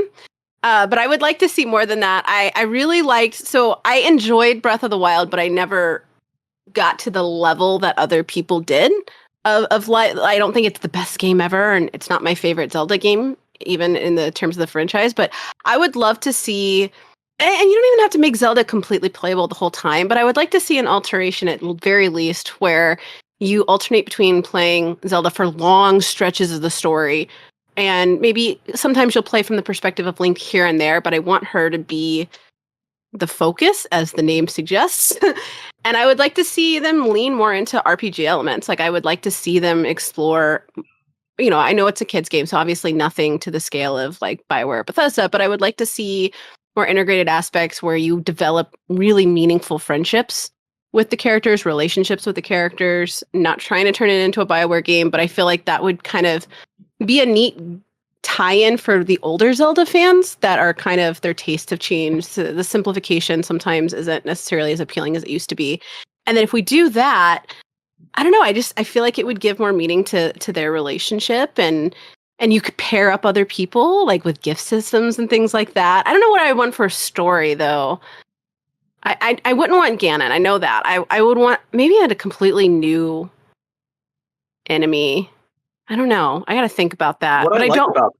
But I would like to see more than that. I really liked, so I enjoyed Breath of the Wild, but I never got to the level that other people did of like, I don't think it's the best game ever, and it's not my favorite Zelda game, even in the terms of the franchise, but I would love to see, and you don't even have to make Zelda completely playable the whole time, but I would like to see an alteration at very least where you alternate between playing Zelda for long stretches of the story, and maybe sometimes you'll play from the perspective of Link here and there, but I want her to be the focus, as the name suggests. And I would like to see them lean more into RPG elements. Like I would like to see them explore, you know, I know it's a kid's game, so obviously nothing to the scale of like BioWare or Bethesda, but I would like to see more integrated aspects where you develop really meaningful friendships with the characters, relationships with the characters, not trying to turn it into a BioWare game, but I feel like that would kind of be a neat tie-in for the older Zelda fans that are kind of, their tastes have changed. So the simplification sometimes isn't necessarily as appealing as it used to be. And then if we do that, I don't know, I feel like it would give more meaning to their relationship, and you could pair up other people like with gift systems and things like that. I don't know what I want for a story though. I wouldn't want Ganon. I know that. I would want maybe a completely new enemy. I don't know. I got to think about that. What but I like don't. about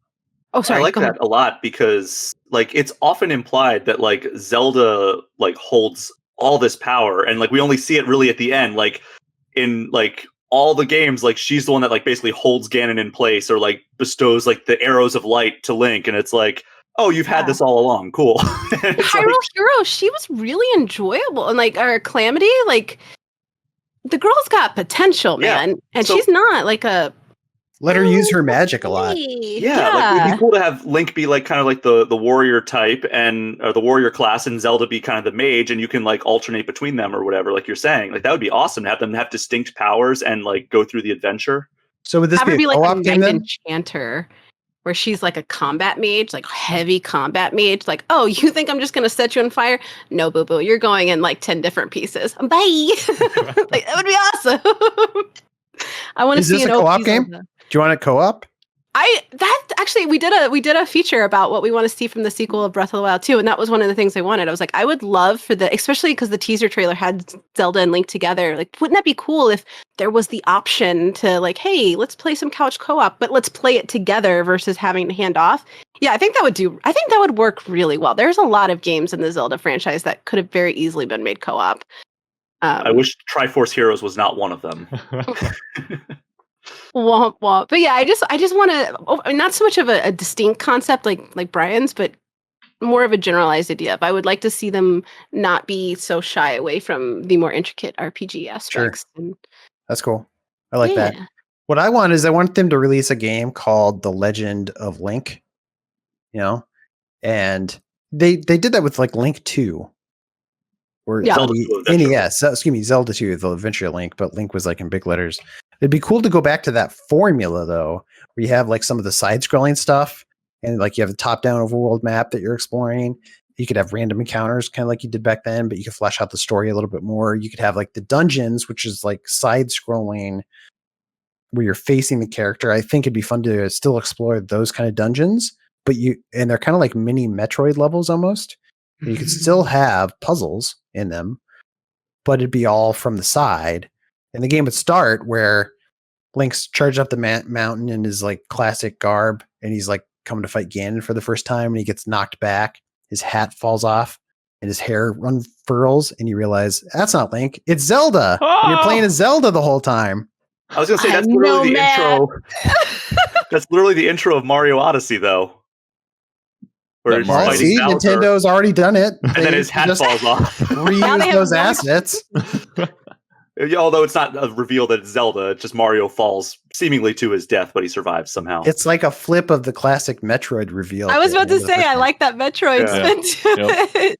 sorry. I like that a lot because like it's often implied that like Zelda like holds all this power, and like we only see it really at the end. Like in like all the games, like she's the one that like basically holds Ganon in place or like bestows like the arrows of light to Link, and it's like, oh, you've had this all along. Cool. Hyrule Hero, she was really enjoyable, and like our Calamity, like the girl's got potential, man, and she's not like a. Let her use her magic a lot. Yeah, like it'd be cool to have Link be like kind of like the warrior type and or the warrior class, and Zelda be kind of the mage, and you can like alternate between them or whatever. Like you're saying, like that would be awesome to have them have distinct powers and like go through the adventure. So would this be a co-op like game then? Enchanter, where she's like a combat mage, like heavy combat mage. Like, oh, you think I'm just gonna set you on fire? No, boo boo, you're going in like 10 different pieces. Bye. Like that would be awesome. I want to see an co-op game. Do you want it co-op? We did a feature about what we want to see from the sequel of Breath of the Wild 2, and that was one of the things I wanted. I was like, I would love for especially because the teaser trailer had Zelda and Link together. Like, wouldn't that be cool if there was the option to like, hey, let's play some couch co-op, but let's play it together versus having to hand off. Yeah, I think that would work really well. There's a lot of games in the Zelda franchise that could have very easily been made co-op. I wish Triforce Heroes was not one of them. Womp womp. But yeah, I just want to, not so much of a distinct concept like Brian's, but more of a generalized idea. I would like to see them not be so shy away from the more intricate RPG aspects. Sure. That's cool. I like that. What I want is I want them to release a game called The Legend of Link. You know? And they did that with like Link 2. or Yeah. Zelda 2 Adventure NES. Excuse me, Zelda 2, the Adventure Link, but Link was like in big letters. It'd be cool to go back to that formula though, where you have like some of the side-scrolling stuff, and like you have a top-down overworld map that you're exploring. You could have random encounters, kind of like you did back then, but you could flesh out the story a little bit more. You could have like the dungeons, which is like side-scrolling, where you're facing the character. I think it'd be fun to still explore those kind of dungeons, but they're kind of like mini Metroid levels almost. And you could still have puzzles in them, but it'd be all from the side. And the game would start where Link's charged up the mountain in his like classic garb, and he's like coming to fight Ganon for the first time, and he gets knocked back. His hat falls off, and his hair unfurls, and you realize that's not Link, it's Zelda. And you're playing as Zelda the whole time. I was gonna say that's literally the intro. That's literally the intro of Mario Odyssey, though. Where he's Well, fighting see, Bowser, Nintendo's already done it. and then his hat just falls off. reuse those assets. Although it's not a reveal that it's Zelda, it's just Mario falls seemingly to his death, but he survives somehow. It's like a flip of the classic Metroid reveal. I was about to say, I like that Metroid spin to it.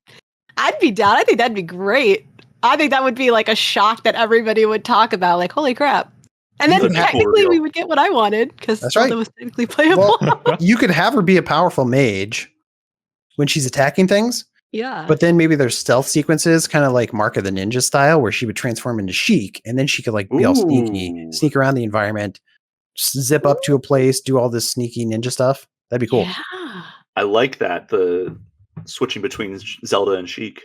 I'd be down. I think that'd be great. I think that would be like a shock that everybody would talk about. Like, holy crap. And then technically we would get what I wanted, because Zelda was technically playable. Well, you could have her be a powerful mage when she's attacking things. Yeah. But then maybe there's stealth sequences, kind of like Mark of the Ninja style, where she would transform into Sheik, and then she could like be all sneaky, sneak around the environment, zip up to a place, do all this sneaky ninja stuff. That'd be cool. Yeah. I like that, the switching between Zelda and Sheik.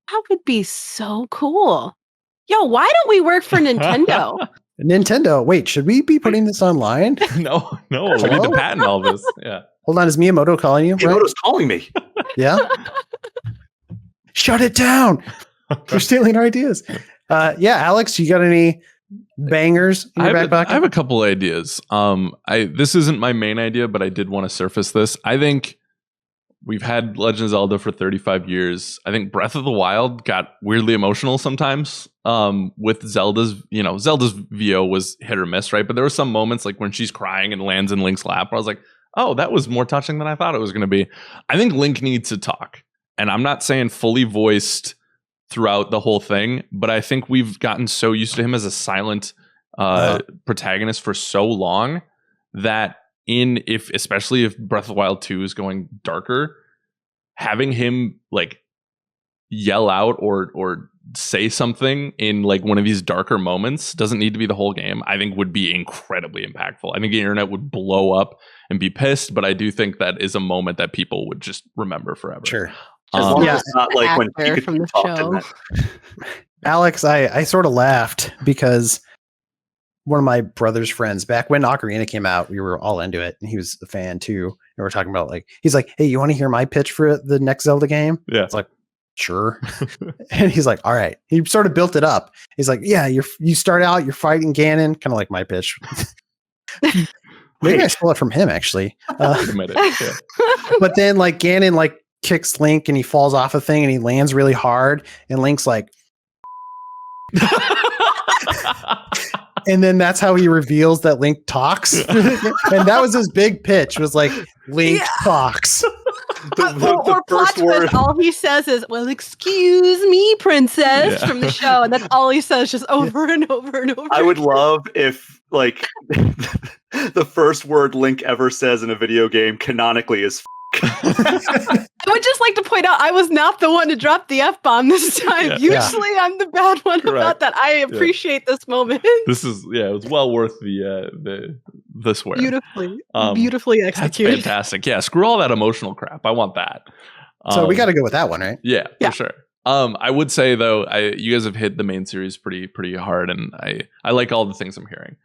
That would be so cool. Yo, why don't we work for Nintendo? Nintendo, wait, should we be putting this online? No, we need to patent all this. Yeah. Hold on, is Miyamoto calling you? Miyamoto's calling me. Yeah. Shut it down. You're stealing our ideas. Yeah, Alex, you got any bangers in your back pocket? I have a couple ideas. This isn't my main idea, but I did want to surface this. I think we've had Legend of Zelda for 35 years. I think Breath of the Wild got weirdly emotional sometimes. With Zelda's VO was hit or miss, right? But there were some moments like when she's crying and lands in Link's lap, where I was like, oh, that was more touching than I thought it was going to be. I think Link needs to talk. And I'm not saying fully voiced throughout the whole thing, but I think we've gotten so used to him as a silent protagonist for so long that especially if Breath of the Wild 2 is going darker, having him like yell out or say something in like one of these darker moments, doesn't need to be the whole game, I think would be incredibly impactful. I think the internet would blow up and be pissed, but I do think that is a moment that people would just remember forever. Sure. As long as it's not like when you from the show. Alex, I sort of laughed because one of my brother's friends, back when Ocarina came out, we were all into it, and he was a fan too. And we're talking about like, he's like, "Hey, you want to hear my pitch for the next Zelda game?" Yeah. It's like, sure. And he's like, all right. He sort of built it up. He's like, yeah, you start out, you're fighting Ganon, kind of like my pitch. Maybe I stole it from him, actually. But then like Ganon like kicks Link and he falls off a thing and he lands really hard, and Link's like, and then that's how he reveals that Link talks. And that was his big pitch, was like, Link talks. Or plot twist, all he says is, well, excuse me, princess, from the show. And that's all he says, just over and over and over. I would love if, like, the first word Link ever says in a video game canonically is I would just like to point out, I was not the one to drop the F-bomb this time. Usually I'm the bad one about that. I appreciate this moment. This is, it was well worth the swear. Beautifully executed. That's fantastic. Yeah, screw all that emotional crap. I want that. So we got to go with that one, right? Yeah, for sure. I would say though, you guys have hit the main series pretty hard, and I like all the things I'm hearing.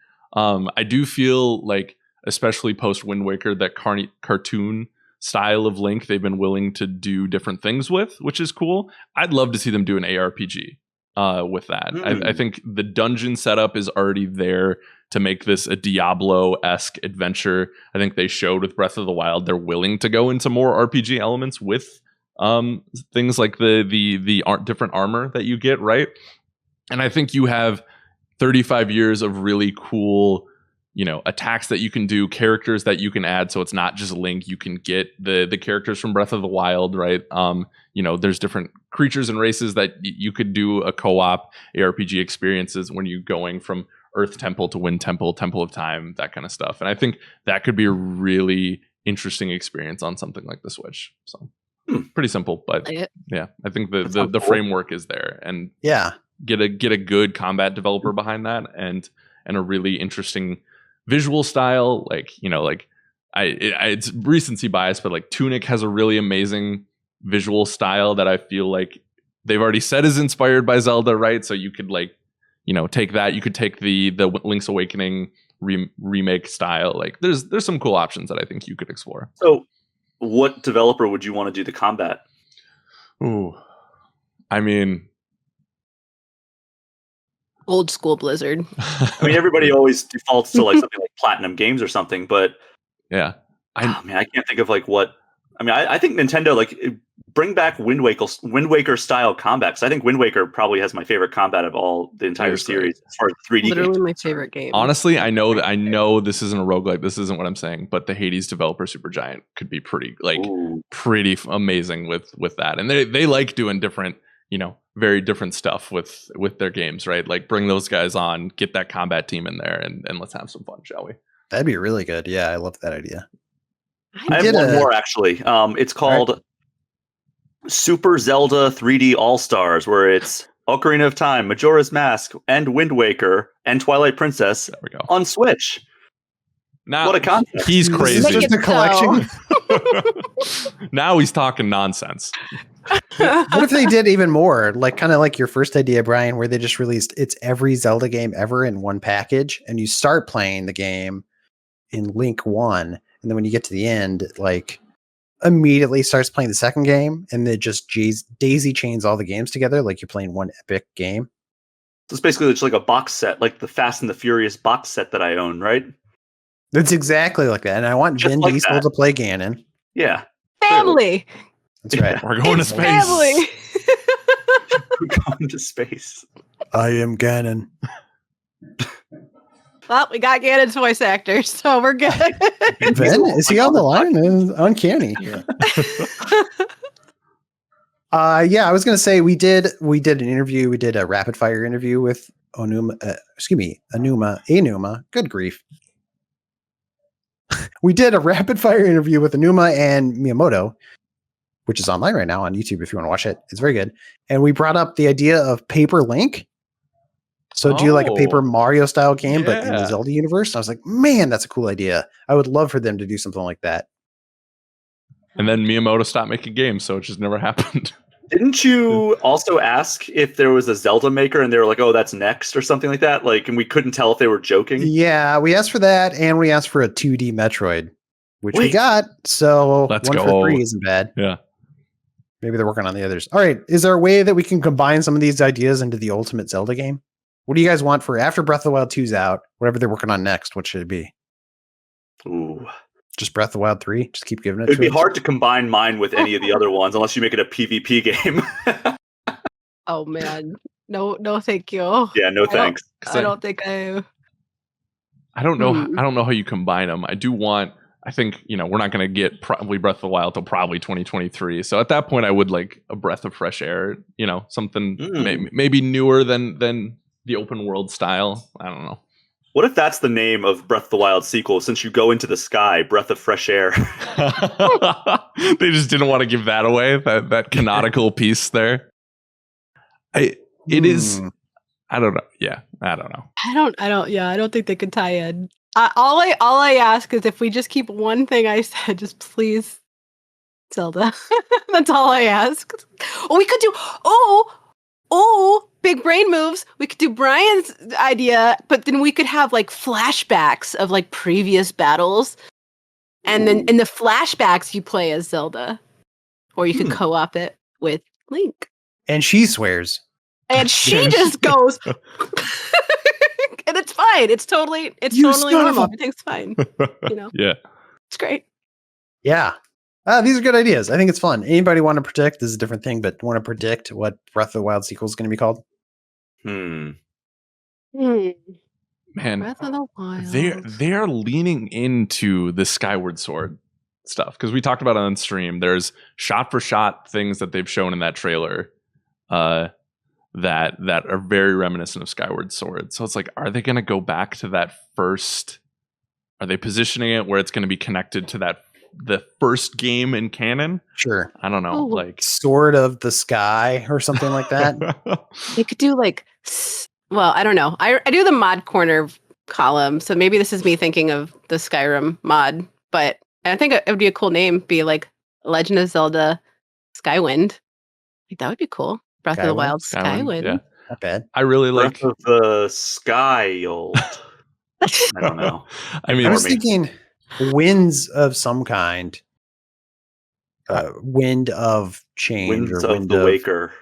I do feel like, especially post Wind Waker, that cartoon style of Link they've been willing to do different things with, which is cool. I'd love to see them do an ARPG with that. I think the dungeon setup is already there to make this a Diablo-esque adventure. I think they showed with Breath of the Wild they're willing to go into more RPG elements with things like the different armor that you get, right? And I think you have 35 years of really cool, attacks that you can do, characters that you can add, so it's not just Link. You can get the characters from Breath of the Wild, right? There's different creatures and races that you could do a co-op ARPG experiences when you're going from Earth Temple to Wind Temple, Temple of Time, that kind of stuff. And I think that could be a really interesting experience on something like the Switch. So pretty simple, but yeah, I think the framework is there, and get a good combat developer behind that, and a really interesting visual style. Like, it's recency bias, but like Tunic has a really amazing visual style that I feel like they've already said is inspired by Zelda, right? So you could take that. You could take the Link's Awakening remake style. Like there's some cool options that I think you could explore. So what developer would you want to do the combat? Ooh, I mean, old school Blizzard. I mean, everybody always defaults to like something like Platinum Games or something, but yeah, I can't think of like what. I mean, I think Nintendo bring back Wind Waker style combat. Because I think Wind Waker probably has my favorite combat of all the entire series as far as 3D. Literally games. my favorite game. Honestly, I know this isn't a roguelike. This isn't what I'm saying, but the Hades developer Supergiant could be pretty amazing with that. And they like doing different, very different stuff with their games, right? Like bring those guys on, get that combat team in there, and let's have some fun, shall we? That'd be really good. Yeah, I love that idea. I have one more actually. It's called Super Zelda 3D All Stars, where it's Ocarina of Time, Majora's Mask, and Wind Waker, and Twilight Princess on Switch. Now, what a concept! He's crazy. Just a collection. Now he's talking nonsense. What if they did even more, like kind of like your first idea, Brian, where they just released it's every Zelda game ever in one package, and you start playing the game in Link 1, and then when you get to the end, like immediately starts playing the second game, and then just daisy chains all the games together like you're playing one epic game. So it's basically just like a box set, like the Fast and the Furious box set that I own, right? It's exactly like that, and I want Vin Diesel to play Ganon. Yeah, family. That's right. We're going to space. Family. We're going to space. I am Ganon. Well, we got Ganon's voice actor, so we're good. Ben, is he on the line? It's uncanny. Yeah, I was going to say we did an interview. We did a rapid fire interview with Enuma. Good grief. We did a rapid fire interview with Enuma and Miyamoto, which is online right now on YouTube if you want to watch it. It's very good. And we brought up the idea of Paper Link. So do like a Paper Mario style game, but in the Zelda universe. I was like, man, that's a cool idea. I would love for them to do something like that. And then Miyamoto stopped making games, so it just never happened. Didn't you also ask if there was a Zelda maker and they were like, oh, that's next or something like that? Like, and we couldn't tell if they were joking? Yeah, we asked for that, and we asked for a 2D Metroid, which we got. So let's one go. for free isn't bad. Yeah. Maybe they're working on the others. All right. Is there a way that we can combine some of these ideas into the ultimate Zelda game? What do you guys want for after Breath of the Wild 2's out? Whatever they're working on next, what should it be? Ooh. Just Breath of the Wild 3? Just keep giving it It'd be hard to combine mine with any of the other ones unless you make it a PvP game. Oh man. No, thank you. Yeah, no thanks. I don't think I don't know. I don't know how you combine them. I think, we're not going to get probably Breath of the Wild till probably 2023. So at that point, I would like a breath of fresh air, something maybe newer than the open world style. I don't know. What if that's the name of Breath of the Wild sequel? Since you go into the sky, breath of fresh air. They just didn't want to give that away. That canonical piece there. It is. I don't know. Yeah, I don't know. I don't think they could tie in. All I ask is if we just keep one thing I said, just please, Zelda. That's all I ask. Oh, we could do. Big brain moves. We could do Brian's idea, but then we could have like flashbacks of like previous battles, and then in the flashbacks you play as Zelda, or you could co-op it with Link. And she swears. And she just goes. And it's fine. It's totally normal. Everything's fine. Yeah. It's great. Yeah. These are good ideas. I think it's fun. Anybody want to predict? This is a different thing, but want to predict what Breath of the Wild sequel is going to be called? Man, Breath of the Wild. They are leaning into the Skyward Sword stuff because we talked about it on stream. There's shot for shot things that they've shown in that trailer that are very reminiscent of Skyward Sword. So it's like, are they going to go back to that first? Are they positioning it where it's going to be connected to the first game in canon? Sure. I don't know, like Sword of the Sky or something like that. They could do like, well, I don't know. I do the mod corner column, so maybe this is me thinking of the Skyrim mod, but I think it would be a cool name. Be like Legend of Zelda Skywind. Like that would be cool. Breath of the Wild Skywind. Yeah, not bad. I really Breath like of the Sky. I don't know. I mean, I was thinking winds of some kind. Wind of change Winds or of wind the Waker.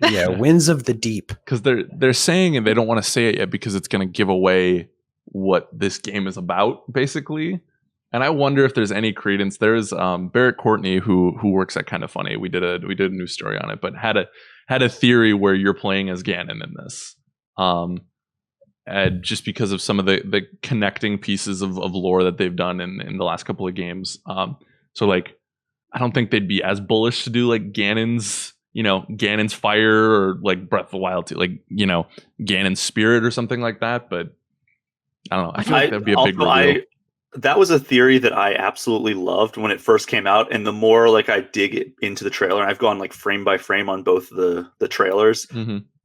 Yeah, winds of the deep. Because they're saying, and they don't want to say it yet because it's going to give away what this game is about, basically. And I wonder if there's any credence. There's Barrett Courtney who works at Kind of Funny. We did a new story on it, but had a theory where you're playing as Ganon in this. And just because of some of the connecting pieces of lore that they've done in the last couple of games. So like, I don't think they'd be as bullish to do like Ganon's fire or like Breath of the Wild 2, like, Ganon's spirit or something like that. But I don't know. I feel like that'd be a big reveal. That was a theory that I absolutely loved when it first came out. And the more like I dig into the trailer, and I've gone like frame by frame on both the trailers,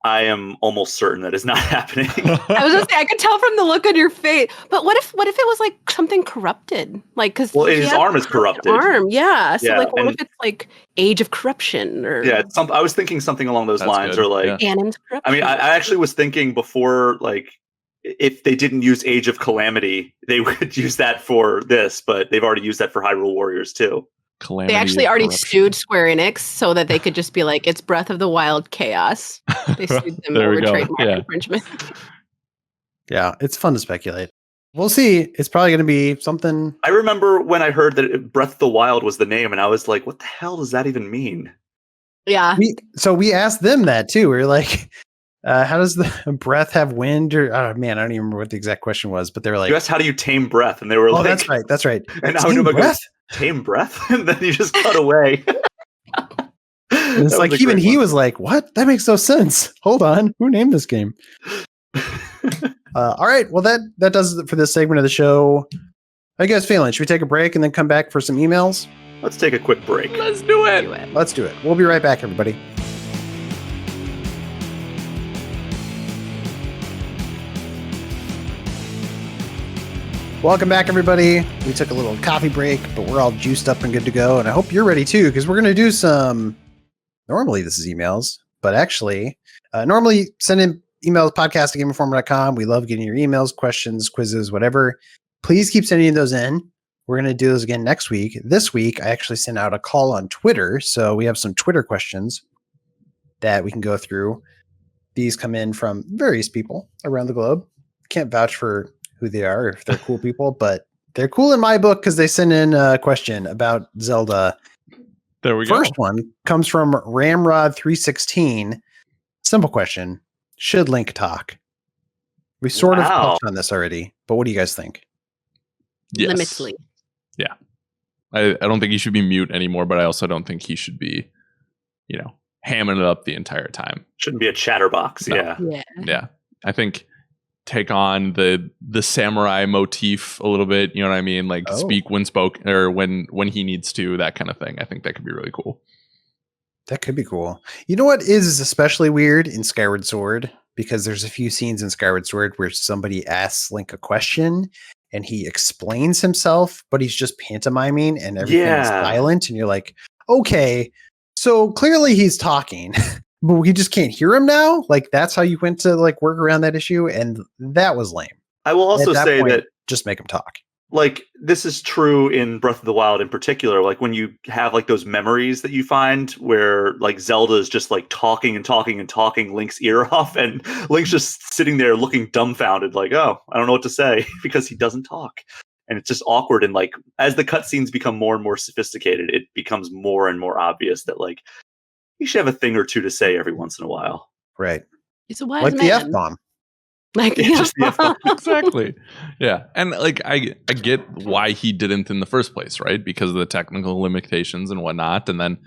I am almost certain that is not happening. I was gonna say, I could tell from the look on your face. But what if it was like something corrupted? Like, because his arm is corrupted. Yeah. So Yeah, like, what if it's like Age of Corruption or I was thinking something along those lines, good. or like Ganon's corruption. I mean, I actually was thinking before, like, if they didn't use Age of Calamity, they would use that for this, but they've already used that for Hyrule Warriors too. They actually already sued Square Enix so that they could just be like, it's Breath of the Wild chaos. They sued them over trademark infringement. Yeah, it's fun to speculate. We'll see. It's probably going to be something. I remember when I heard that Breath of the Wild was the name, and I was like, what the hell does that even mean? Yeah. We asked them that too. We were like, how does the breath have wind? Or I don't even remember what the exact question was, but they were like, you asked, how do you tame breath? And they were like, that's right. And now tame breath? Tame breath? And then you just cut away. It's like even he was like, what? That makes no sense. Hold on. Who named this game? All right. Well, that does it for this segment of the show. How you guys feeling? Should we take a break and then come back for some emails? Let's take a quick break. Let's do it. Let's do it. We'll be right back, everybody. Welcome back, everybody. We took a little coffee break, but we're all juiced up and good to go. And I hope you're ready too, because we're going to do some. Normally, this is emails, but actually, normally send in emails, podcast@gameinformer.com. We love getting your emails, questions, quizzes, whatever. Please keep sending those in. We're going to do those again next week. This week, I actually sent out a call on Twitter. So we have some Twitter questions that we can go through. These come in from various people around the globe. Can't vouch for who they are, if they're cool people, but they're cool in my book because they send in a question about Zelda. There we go. First one comes from Ramrod316. Simple question. Should Link talk? We sort of touched on this already, but what do you guys think? Yes. Limitedly. Yeah. I don't think he should be mute anymore, but I also don't think he should be, hamming it up the entire time. Shouldn't be a chatterbox. No. Yeah. I think take on the samurai motif a little bit, you know what I mean? Like speak when spoken or when he needs to, that kind of thing. I think that could be really cool. That could be cool. You know what is especially weird in Skyward Sword? Because there's a few scenes in Skyward Sword where somebody asks Link a question and he explains himself, but he's just pantomiming and everything's silent. And you're like, okay, so clearly he's talking. But we just can't hear him now. Like that's how you went to like work around that issue, and that was lame. I will also say that just make him talk. Like this is true in Breath of the Wild in particular. Like when you have like those memories that you find where like Zelda is just like talking and talking and talking Link's ear off, and Link's just sitting there looking dumbfounded, like, oh, I don't know what to say because he doesn't talk. And it's just awkward. And like as the cutscenes become more and more sophisticated, it becomes more and more obvious that like you should have a thing or two to say every once in a while. Right. He's a wise like man. The F-bomb. Like just the F-bomb. Exactly. Yeah. And like I get why he didn't in the first place, right? Because of the technical limitations and whatnot. And then,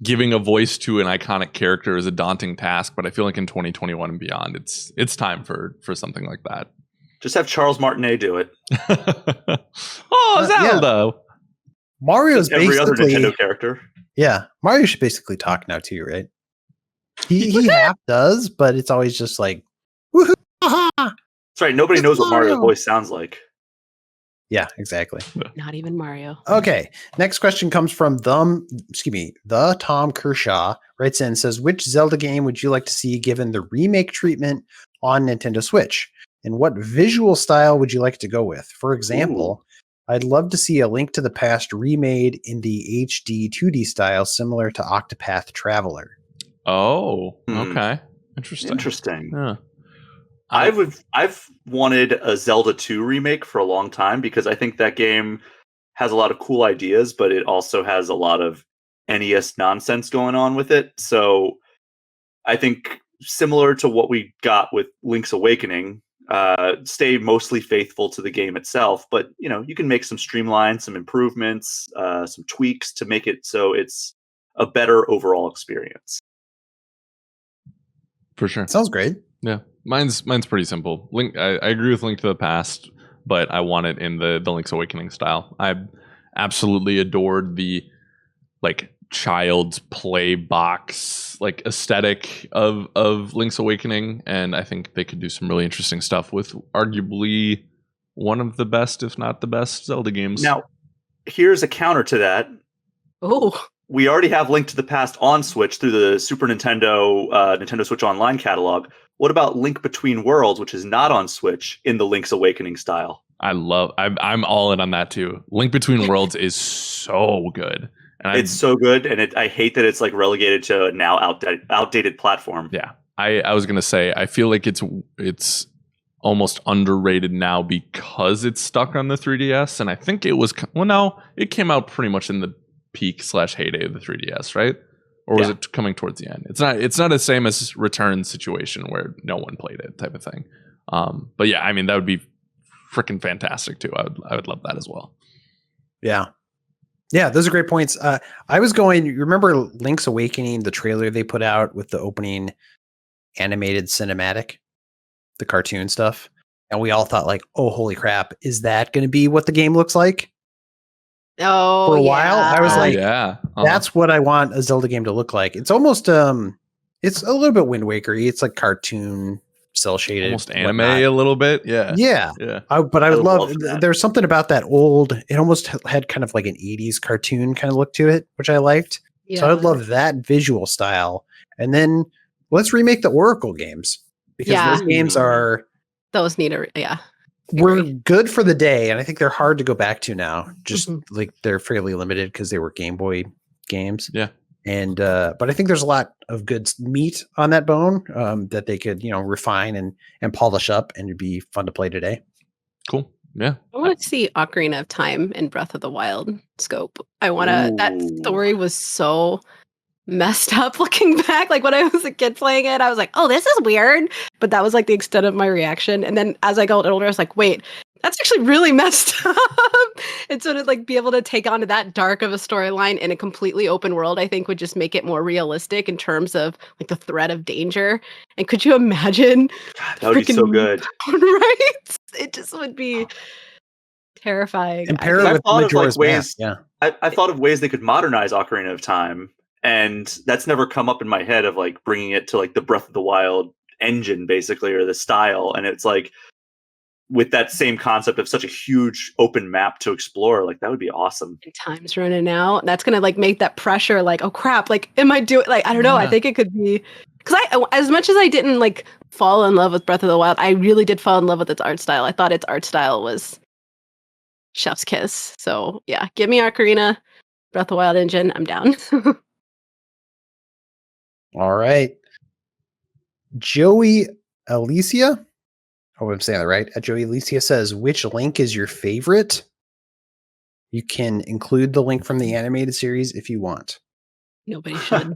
giving a voice to an iconic character is a daunting task, but I feel like in 2021 and beyond, it's time for something like that. Just have Charles Martinet do it. Zelda! Yeah. Mario's every basically other Nintendo character. Yeah, Mario should basically talk now too, right? He half does, but it's always just like, woohoo! That's right. Nobody knows what Mario's voice sounds like. Yeah, exactly. Not even Mario. Okay, next question comes from the Tom Kershaw writes in and says, which Zelda game would you like to see given the remake treatment on Nintendo Switch? And what visual style would you like to go with? For example, I'd love to see a Link to the Past remade in the HD 2D style similar to Octopath Traveler. Oh, okay. Interesting. Yeah. I've wanted a Zelda 2 remake for a long time because I think that game has a lot of cool ideas, but it also has a lot of NES nonsense going on with it. So I think similar to what we got with Link's Awakening, stay mostly faithful to the game itself, but you can make some streamlines, some improvements, some tweaks to make it so it's a better overall experience. For sure. Sounds great. Yeah. Mine's pretty simple. Link, I agree with Link to the Past, but I want it in the Link's Awakening style. I absolutely adored the child's play box aesthetic of Link's Awakening, and I think they could do some really interesting stuff with arguably one of the best, if not the best, Zelda games. Now, here's a counter to that. Oh. We already have Link to the Past on Switch through the Super Nintendo Nintendo Switch Online catalog. What about Link Between Worlds, which is not on Switch, in the Link's Awakening style? I'm all in on that too. Link Between Worlds is so good. And it's so good, and I hate that it's relegated to a now outdated platform. Yeah, I was gonna say I feel like it's almost underrated now because it's stuck on the 3DS, and I think it came out pretty much in the peak/heyday of the 3DS, right? Or was it coming towards the end? It's not the same as Return situation where no one played it type of thing. But yeah, I mean that would be freaking fantastic too. I would love that as well. Yeah. Yeah, those are great points. I was going, you remember Link's Awakening, the trailer they put out with the opening animated cinematic, the cartoon stuff? And we all thought oh, holy crap, is that going to be what the game looks like? Oh, for a while, I was that's what I want a Zelda game to look like. It's almost, it's a little bit Wind Waker-y. It's like cartoon, cell shaded, almost anime a little bit. Yeah. But I would love. There's something about that old. It almost had kind of like an 80s cartoon kind of look to it, which I liked. Yeah. So I would love that visual style. And then let's remake the Oracle games because those games are. Those need We're good for the day, and I think they're hard to go back to now. Just they're fairly limited because they were Game Boy games. Yeah. And but I think there's a lot of good meat on that bone that they could refine and polish up, and it'd be fun to play today. Cool. Yeah. I want to see Ocarina of Time in Breath of the Wild scope. I want to. That story was so messed up looking back. When I was a kid playing it, I was like, oh, this is weird. But that was the extent of my reaction. And then as I got older, I was like, wait, that's actually really messed up. And so to be able to take on to that dark of a storyline in a completely open world, I think would just make it more realistic in terms of the threat of danger. And could you imagine? God, that would be so good. Right? It just would be terrifying. And pair it with Majora's Mask. Yeah. I thought of ways they could modernize Ocarina of Time. And that's never come up in my head of bringing it to the Breath of the Wild engine, basically, or the style. And it's with that same concept of such a huge open map to explore, that would be awesome. And time's running out. That's gonna make that pressure. Oh crap! Am I doing? I don't know. I think it could be because as much as I didn't fall in love with Breath of the Wild, I really did fall in love with its art style. I thought its art style was chef's kiss. So yeah, give me Ocarina, Breath of the Wild engine. I'm down. All right. Joey Alicia. Oh, I'm saying that right. Joey Alicia says, which Link is your favorite? You can include the Link from the animated series if you want. Nobody should.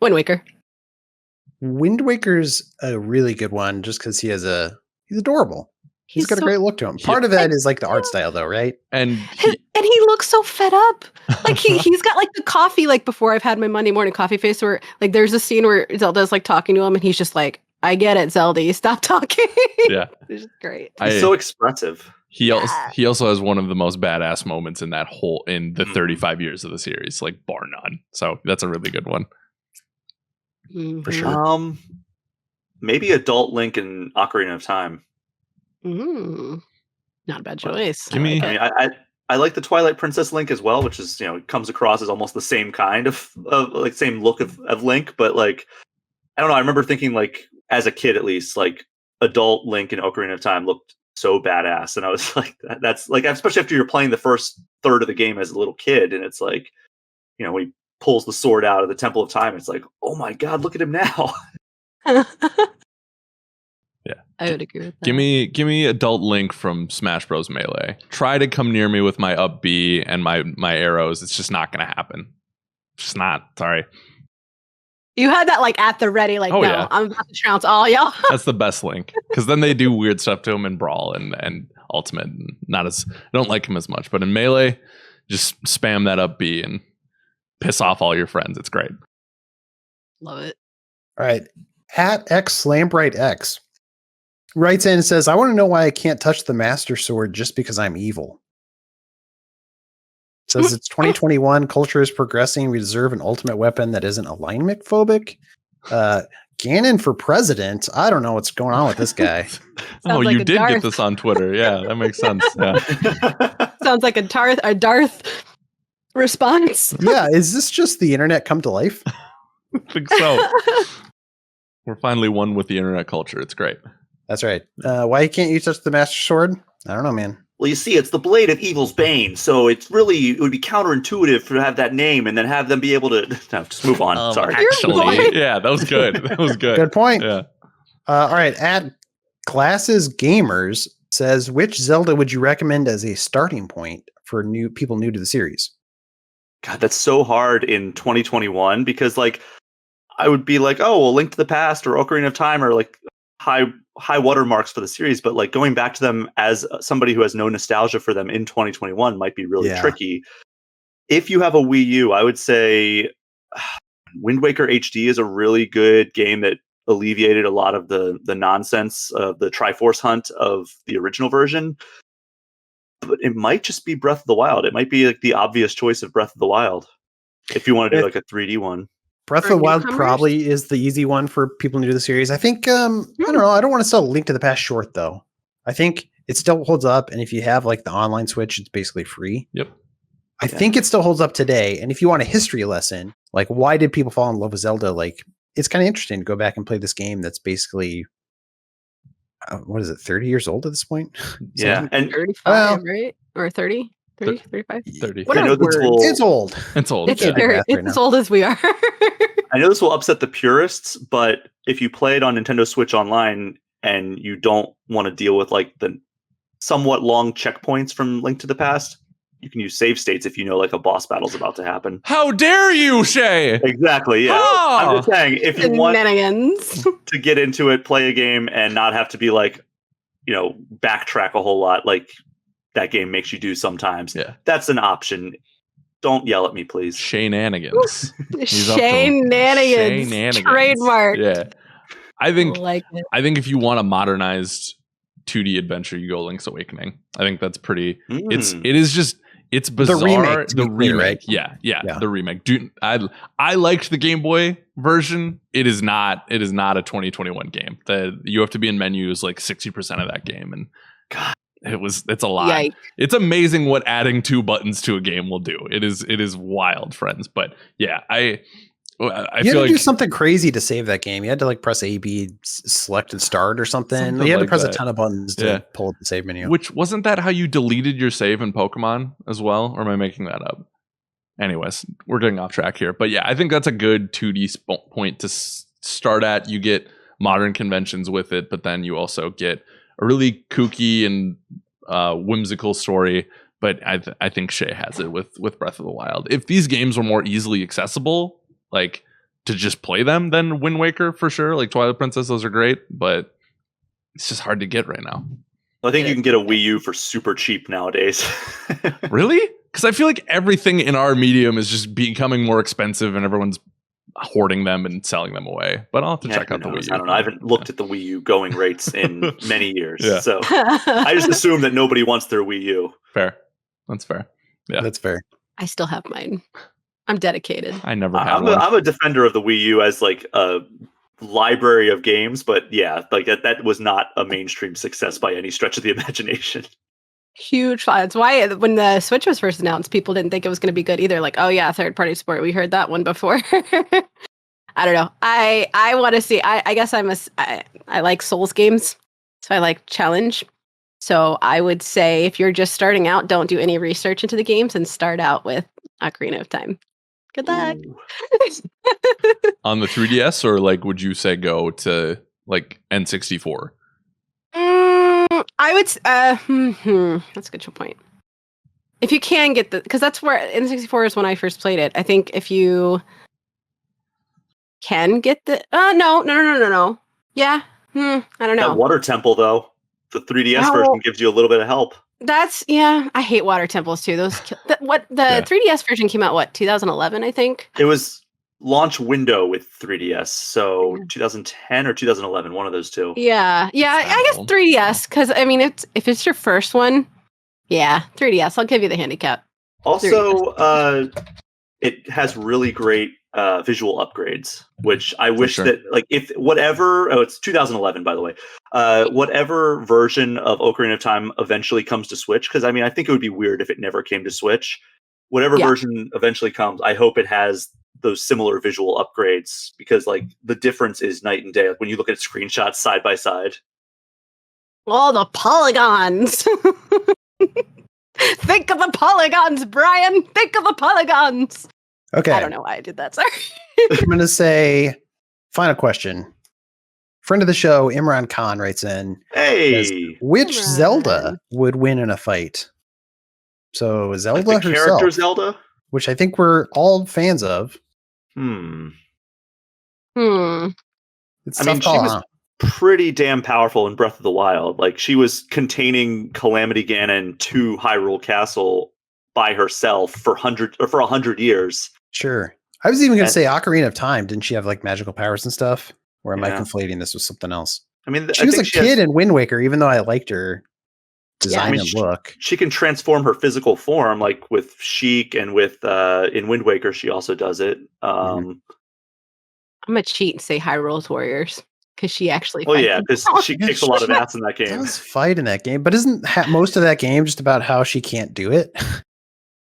Wind Waker. Wind Waker's a really good one just because he's adorable. He's got a great look to him. Part of that is like the art style, though, right? And he looks so fed up. Like he's got like the coffee, like before I've had my Monday morning coffee face, where like there's a scene where Zelda's like talking to him, and he's just like, "I get it, Zelda. You stop talking." Yeah, it's just great. He's so expressive. He also has one of the most badass moments in the 35 years of the series, like bar none. So that's a really good one. For sure. Maybe adult Link in Ocarina of Time. Not a bad choice. I like the Twilight Princess Link as well, which is, comes across as almost the same kind of like same look of Link, but like I don't know. I remember thinking like as a kid at least, like adult Link in Ocarina of Time looked so badass, and I was like, that's like, especially after you're playing the first third of the game as a little kid, and it's like, when he pulls the sword out of the Temple of Time, it's like, oh my god, look at him now. Yeah, I would agree with that. Give me adult Link from Smash Bros. Melee. Try to come near me with my up B and my arrows. It's just not going to happen. Just not. Sorry. You had that like at the ready, like, yeah. I'm about to trounce all y'all. That's the best Link, because then they do weird stuff to him in Brawl and Ultimate. And I don't like him as much, but in Melee, just spam that up B and piss off all your friends. It's great. Love it. All right. Hat X Slambright X writes in and says, I want to know why I can't touch the Master Sword just because I'm evil. Says it's 2021. Culture is progressing. We deserve an ultimate weapon that isn't alignment phobic. Ganon for president. I don't know what's going on with this guy. Like you did get this on Twitter. Yeah, that makes sense. Yeah. Sounds like a Darth response. Yeah, is this just the internet come to life? I think so. We're finally one with the internet culture. It's great. That's right. Why can't you touch the Master Sword? I don't know, man. Well, you see, it's the blade of evil's bane, so it would be counterintuitive to have that name and then have them be able to just move on. Sorry. Actually, yeah, that was good. That was good. Good point. Yeah. All right. At Glasses Gamers says, which Zelda would you recommend as a starting point for people new to the series? God, that's so hard in 2021 because, like, I would be like, oh, well, Link to the Past or Ocarina of Time are like high watermarks for the series, but like going back to them as somebody who has no nostalgia for them in 2021 might be really tricky. If you have a Wii U, I would say Wind Waker HD is a really good game that alleviated a lot of the nonsense of the Triforce hunt of the original version. But it might just be Breath of the Wild. It might be like the obvious choice of Breath of the Wild if you want to do like a 3D one. Breath of the Wild probably is the easy one for people new to the series. I think, I don't know. I don't want to sell Link to the Past short, though. I think it still holds up. And if you have like the online Switch, it's basically free. Yep. I think it still holds up today. And if you want a history lesson, like why did people fall in love with Zelda? Like it's kind of interesting to go back and play this game that's basically, what is it, 30 years old at this point? Yeah. And 35, right? Or 30? 30, 35? 30. It's old. It's old. It's as old as we are. I know this will upset the purists, but if you play it on Nintendo Switch Online and you don't want to deal with like the somewhat long checkpoints from Link to the Past, you can use save states if you know like a boss battle's about to happen. How dare you, Shea? Exactly, yeah. Oh! I'm just saying, if you want to get into it, play a game and not have to be like, backtrack a whole lot like that game makes you do sometimes. Yeah. That's an option. Don't yell at me, please. Shenanigans. Shenanigans. Trademark. Yeah. I think if you want a modernized 2D adventure, you go Link's Awakening. I think that's pretty it's bizarre. The remake. Right? Yeah. The remake. Dude, I liked the Game Boy version. It is not a 2021 game. You have to be in menus like 60% of that game, and God, it's a lot. Yikes. It's amazing what adding 2 buttons to a game will do. It is wild, friends. But yeah, I you had to do something crazy to save that game. You had to like press A, B, select and start or something. You had to press a ton of buttons to pull up the save menu. Which wasn't that how you deleted your save in Pokemon as well? Or am I making that up? Anyways, we're getting off track here. But yeah, I think that's a good 2D point to start at. You get modern conventions with it, but then you also get a really kooky and whimsical story. But I think Shea has it with Breath of the Wild. If these games were more easily accessible, like to just play them, then Wind Waker for sure. Like Twilight Princess, those are great, but it's just hard to get right now. I think you can get a Wii U for super cheap nowadays. Really? Because I feel like everything in our medium is just becoming more expensive and everyone's hoarding them and selling them away. But I'll have to check out the Wii U. I don't know. I haven't looked at the Wii U going rates in many years. Yeah. So I just assume that nobody wants their Wii U. Fair. That's fair. Yeah. That's fair. I still have mine. I'm dedicated. I never had one. I'm a defender of the Wii U as like a library of games, but yeah, like that was not a mainstream success by any stretch of the imagination. Huge. That's why when the Switch was first announced, people didn't think it was going to be good either. Like, oh yeah, third-party support. We heard that one before. I don't know. I want to see. I guess I like Souls games, so I like challenge. So I would say if you're just starting out, don't do any research into the games and start out with Ocarina of Time. Good luck. On the 3DS, or like, would you say go to like N64? I would. That's a good point. If you can get because that's where N64 is when I first played it. I think if you can get the. No. Yeah. I don't know. That Water Temple though, the 3DS version gives you a little bit of help. I hate water temples too. Those 3DS version came out 2011, I think. It was launch window with 3DS, so 2010 or 2011, one of those two. Yeah, I guess 3DS because I mean, if it's your first one, 3DS. I'll give you the handicap. Also, it has really great visual upgrades, which I wish that like if whatever. Oh, it's 2011, by the way. Whatever version of Ocarina of Time eventually comes to Switch, because I mean, I think it would be weird if it never came to Switch. Whatever version eventually comes, I hope it has those similar visual upgrades, because like the difference is night and day. Like, when you look at screenshots side by side. All the polygons. Think of the polygons, Brian. Think of the polygons. Okay. I don't know why I did that. Sorry. I'm going to say, final question. Friend of the show, Imran Khan, writes in. Hey! Which Zelda would win in a fight? So Zelda like the herself. Character Zelda? Which I think we're all fans of. It's I mean, she was pretty damn powerful in Breath of the Wild. Like, she was containing Calamity Ganon to Hyrule Castle by herself for 100 years. Sure. I was even going to say Ocarina of Time. Didn't she have like magical powers and stuff? Or am I conflating this with something else? I mean, she was a kid in Wind Waker, even though I liked her design and look. She can transform her physical form, like with Sheik, and with in Wind Waker, she also does it. I'm gonna cheat and say Hyrule Warriors because she actually. Well, yeah, because she kicks a lot of ass in that game. Does fight in that game, but isn't most of that game just about how she can't do it?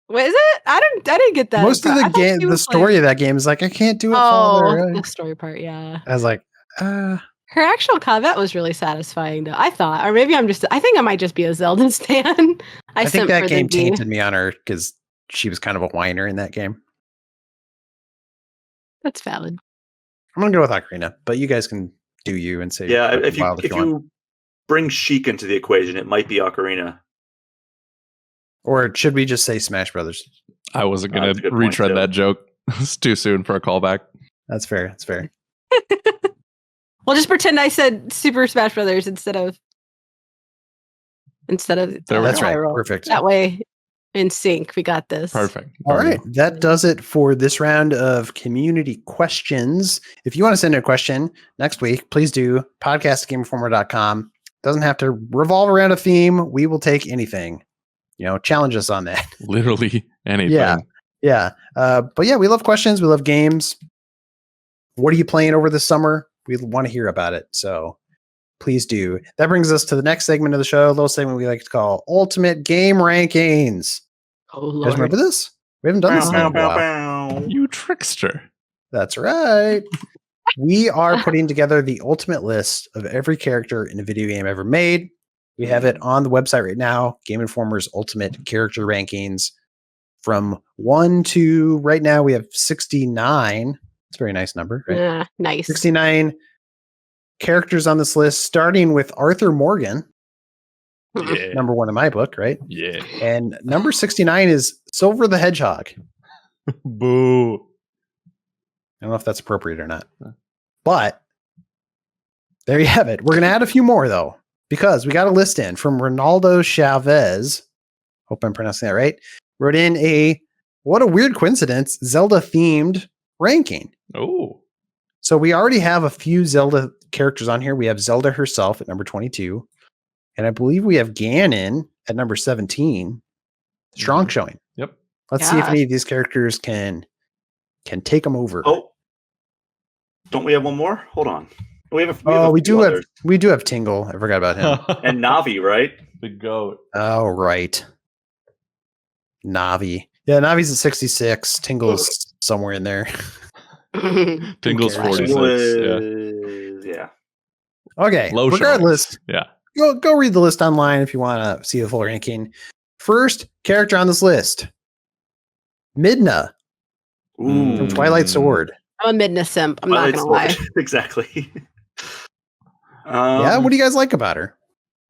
What is it? I didn't get that. Most of the game, the story of that game is like, I can't do it. Father. The story part, yeah. I was like, her actual combat was really satisfying, though. I thought, or maybe I think I might just be a Zelda stan. I think that game tainted me on her because she was kind of a whiner in that game. That's valid. I'm gonna go with Ocarina, but you guys can do you and say if you bring Sheik into the equation, it might be Ocarina. Or should we just say Smash Brothers? I wasn't going to retread that joke. It's too soon for a callback. That's fair. That's fair. We'll just pretend I said Super Smash Brothers instead of. That's right. Perfect. That way, in sync, we got this. Perfect. All right. That does it for this round of community questions. If you want to send in a question next week, please do. podcast@gameinformer.com. Doesn't have to revolve around a theme. We will take anything. Challenge us on that. Literally anything. Yeah. But yeah, we love questions. We love games. What are you playing over the summer? We want to hear about it. So please do. That brings us to the next segment of the show, a little segment we like to call Ultimate Game Rankings. Oh, Lord. You guys remember this? We haven't done this in a while. You trickster. That's right. We are putting together the ultimate list of every character in a video game ever made. We have it on the website right now, Game Informer's Ultimate Character Rankings. From 1 to right now, we have 69. It's a very nice number, right? Nice. 69 characters on this list, starting with Arthur Morgan. Yeah. Number 1 in my book, right? Yeah. And number 69 is Silver the Hedgehog. Boo. I don't know if that's appropriate or not. But there you have it. We're going to add a few more, though. because we got a list in from Ronaldo Chavez. Hope I'm pronouncing that right. Wrote in what a weird coincidence, Zelda themed ranking. Oh. So we already have a few Zelda characters on here. We have Zelda herself at number 22. And I believe we have Ganon at number 17. Strong showing. Yep. Let's see if any of these characters can take them over. Oh, don't we have one more? Hold on. We do have Tingle. I forgot about him. And Navi, right? The goat. Oh, right. Navi. Yeah, Navi's at 66. Tingle's somewhere in there. Tingle's 46. Yeah. Okay. Low regardless. Showings. Yeah. Go read the list online if you want to see the full ranking. First character on this list. Midna. From Twilight Sword. I'm a Midna simp. I'm not going to lie. Exactly. Yeah, what do you guys like about her?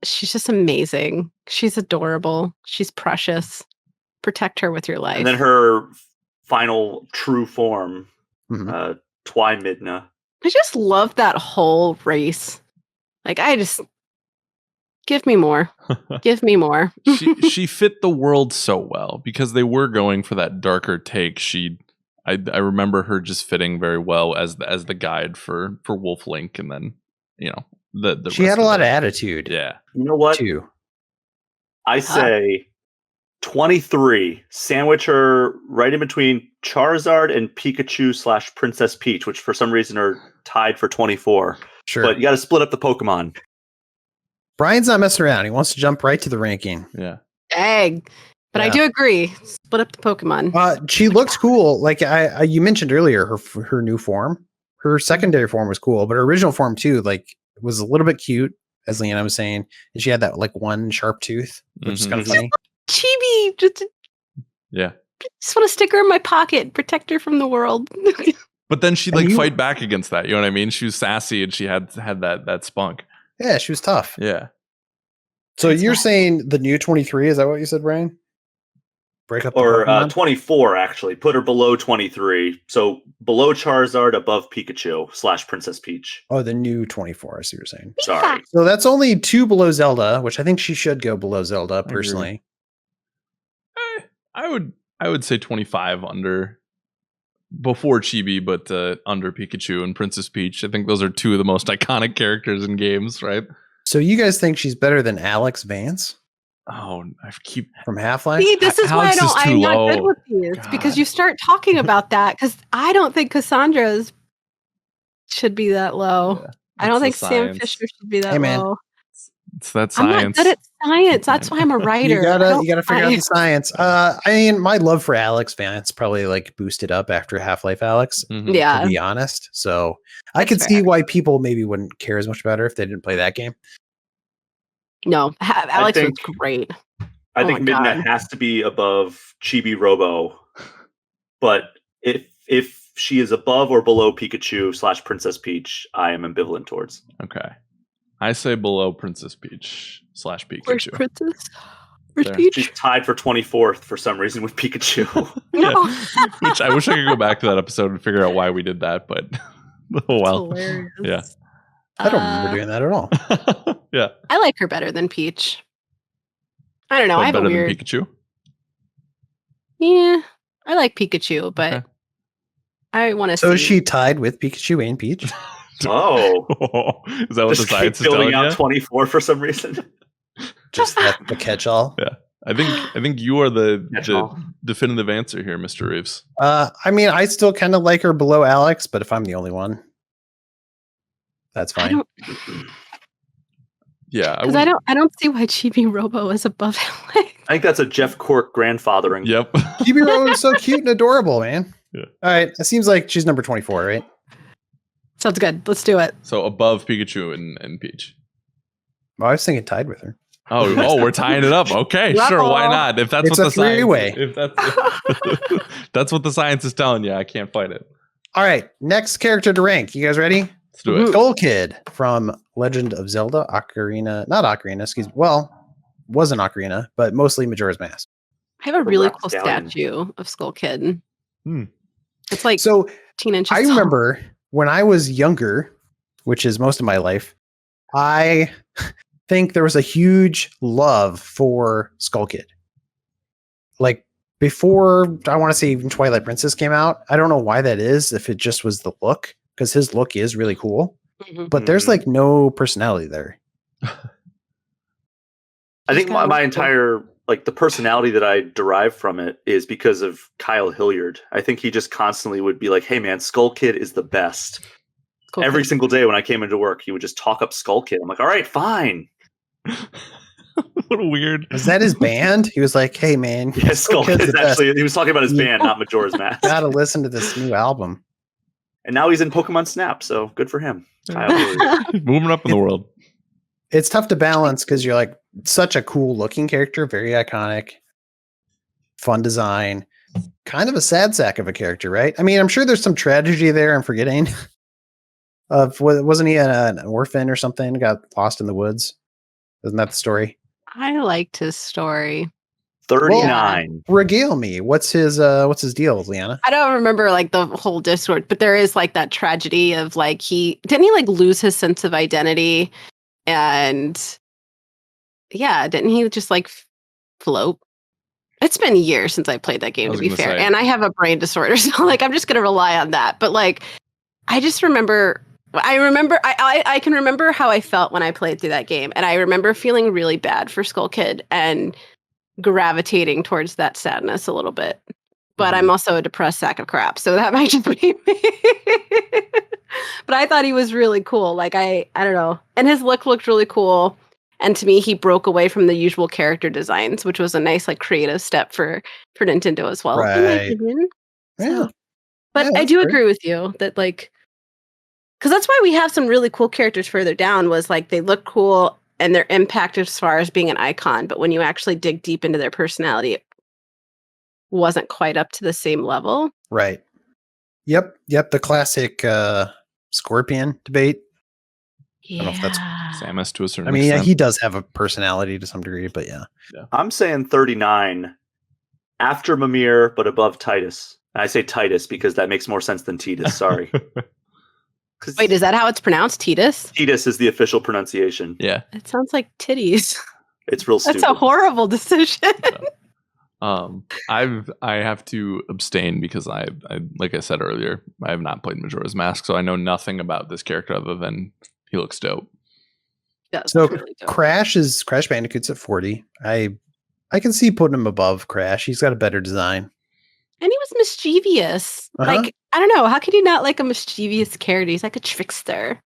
She's just amazing. She's adorable. She's precious. Protect her with your life. And then her final true form, Twi Midna. I just love that whole race. Like, give me more. Give me more. she fit the world so well because they were going for that darker take. I remember her just fitting very well as the guide for Wolf Link, and then the she had a lot of attitude. Yeah. You know what? Too. I say 23. Sandwich her right in between Charizard and Pikachu / Princess Peach, which for some reason are tied for 24. Sure. But you got to split up the Pokemon. Brian's not messing around. He wants to jump right to the ranking. Yeah. Dang. But I do agree. Split up the Pokemon. She looks cool. Like you mentioned earlier, her new form, her secondary form was cool, but her original form too, like, was a little bit cute, as Liana was saying. And she had that like one sharp tooth, which is kind of funny. Chibi. Just want to stick her in my pocket, protect her from the world. But then she'd fight back against that. You know what I mean? She was sassy and she had that spunk. Yeah, she was tough. Yeah. So you're saying the new 23? Is that what you said, Brian? Break up or 24 actually. Put her below 23. So below Charizard, above Pikachu / Princess Peach. Oh, the new 24. I see what you're saying. Sorry. So that's only 2 below Zelda, which I think she should go below Zelda personally. I would say 25 under before Chibi, but under Pikachu and Princess Peach. I think those are 2 of the most iconic characters in games, right? So you guys think she's better than Alex Vance? Oh, I keep from Half-Life. See, this is why I'm not good with these because you start talking about that because I don't think Cassandra's should be that low. Yeah, I don't think Sam Fisher should be that low. It's that science. I'm not good at science. That's why I'm a writer. You gotta figure out the science. I mean, my love for Alex Vance probably like boosted up after Half-Life Alex. Yeah, to be honest. So I could see why people maybe wouldn't care as much about her if they didn't play that game. No, Alex was great. I think Midna has to be above Chibi Robo, but if she is above or below Pikachu / Princess Peach, I am ambivalent towards. Okay, I say below Princess Peach / Pikachu. Where's Princess? Where's Peach? She's tied for 24th for some reason with Pikachu. No. Which I wish I could go back to that episode and figure out why we did that, but oh well. Yeah. I don't remember doing that at all. Yeah. I like her better than Peach. I don't know. I have better a weird... than Pikachu? Yeah. I like Pikachu, but I want to see. So is she tied with Pikachu and Peach? Oh. Is that what the science is telling you? Building out 24 for some reason. Just the catch-all? Yeah. I think you are the definitive answer here, Mr. Reeves. I mean, I still kind of like her below Alex, but if I'm the only one, that's fine. Yeah, because I don't see why Chibi Robo is above Alex. I think that's a Jeff Cork grandfathering. Yep. Chibi Robo is so cute and adorable, man. Yeah. All right, it seems like she's number 24, right? Sounds good. Let's do it. So above Pikachu and Peach. Well, I was thinking tied with her. Oh, we're tying it up. Okay, sure. Why not? If that's it's what a three-way. If that's what the science is telling you, I can't fight it. All right, next character to rank. You guys ready? Let's do it. Skull Kid from Legend of Zelda Ocarina. Not Ocarina, excuse me. Well, wasn't Ocarina, but mostly Majora's Mask. I have a really cool statue of Skull Kid. It's like 15 inches I remember when I was younger, which is most of my life, I think there was a huge love for Skull Kid. Like before, I want to say even Twilight Princess came out. I don't know why that is, if it just was the look, because his look is really cool. But there's like no personality there. I think my entire like the personality that I derive from it is because of Kyle Hilliard. I think he just constantly would be like, "Hey man, Skull Kid is the best." Every single day when I came into work, he would just talk up Skull Kid. I'm like, "All right, fine." What a weird. Was that his band? He was like, "Hey man, Yeah, Skull Kid is actually he was talking about his band, not Majora's Mask. Gotta listen to this new album." And now he's in Pokemon Snap, so good for him. Kyle Hilliard. Moving up in the world. It's tough to balance because you're like such a cool looking character, very iconic, fun design, kind of a sad sack of a character, right? I mean, I'm sure there's some tragedy there. I'm forgetting. Wasn't he an orphan or something? Got lost in the woods. Isn't that the story? I liked his story. 39. Well, regale me. What's his deal, Liana? I don't remember like the whole Discord, but there is like that tragedy of like didn't he like lose his sense of identity, and yeah, didn't he just like float? It's been years since I played that game, to be fair, and I have a brain disorder, so like I'm just gonna rely on that. But like, I just remember. I can remember how I felt when I played through that game, and I remember feeling really bad for Skull Kid and gravitating towards that sadness a little bit. But I'm also a depressed sack of crap, so that might just be me. But I thought he was really cool. Like I don't know, and his look looked really cool. And to me, he broke away from the usual character designs, which was a nice like creative step for Nintendo as well, in my opinion. Yeah. So, but I do agree with you that like. Because that's why we have some really cool characters further down, was like they look cool and their impact as far as being an icon. But when you actually dig deep into their personality, it wasn't quite up to the same level. Right. Yep. The classic Scorpion debate. Yeah. I don't know if that's Samus to a certain extent. extent. Yeah, he does have a personality to some degree, but yeah. I'm saying 39 after Mimir, but above Titus. And I say Titus because that makes more sense than Titus. Sorry. Wait, is that how it's pronounced? Titus? Titus is the official pronunciation. Yeah. It sounds like titties. It's real stupid. That's a horrible decision. I have to abstain because I like I said earlier, I have not played Majora's Mask, so I know nothing about this character other than he looks dope. So really dope. Crash Bandicoot's at 40. I can see putting him above Crash. He's got a better design. And he was mischievous. Like, I don't know. How could you not like a mischievous character? He's like a trickster.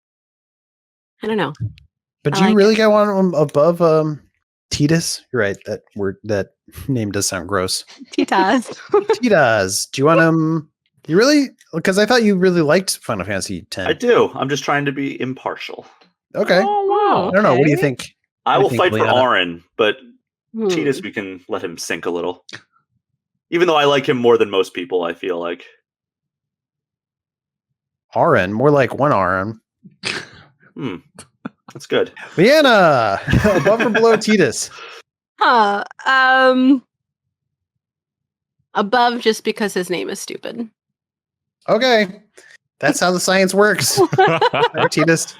I don't know. But do you really got one above Titus? You're right. That name does sound gross. Titas. Titas. Do you want him? You really? Because I thought you really liked Final Fantasy X. I do. I'm just trying to be impartial. Okay. Oh, wow. I don't know. What do you think? I will fight for Auron, but Titus, we can let him sink a little. Even though I like him more than most people, I feel like. Auron, more like one Auron. That's good. Liana, above or below Titus? Above, just because his name is stupid. Okay. That's how the science works. Titus.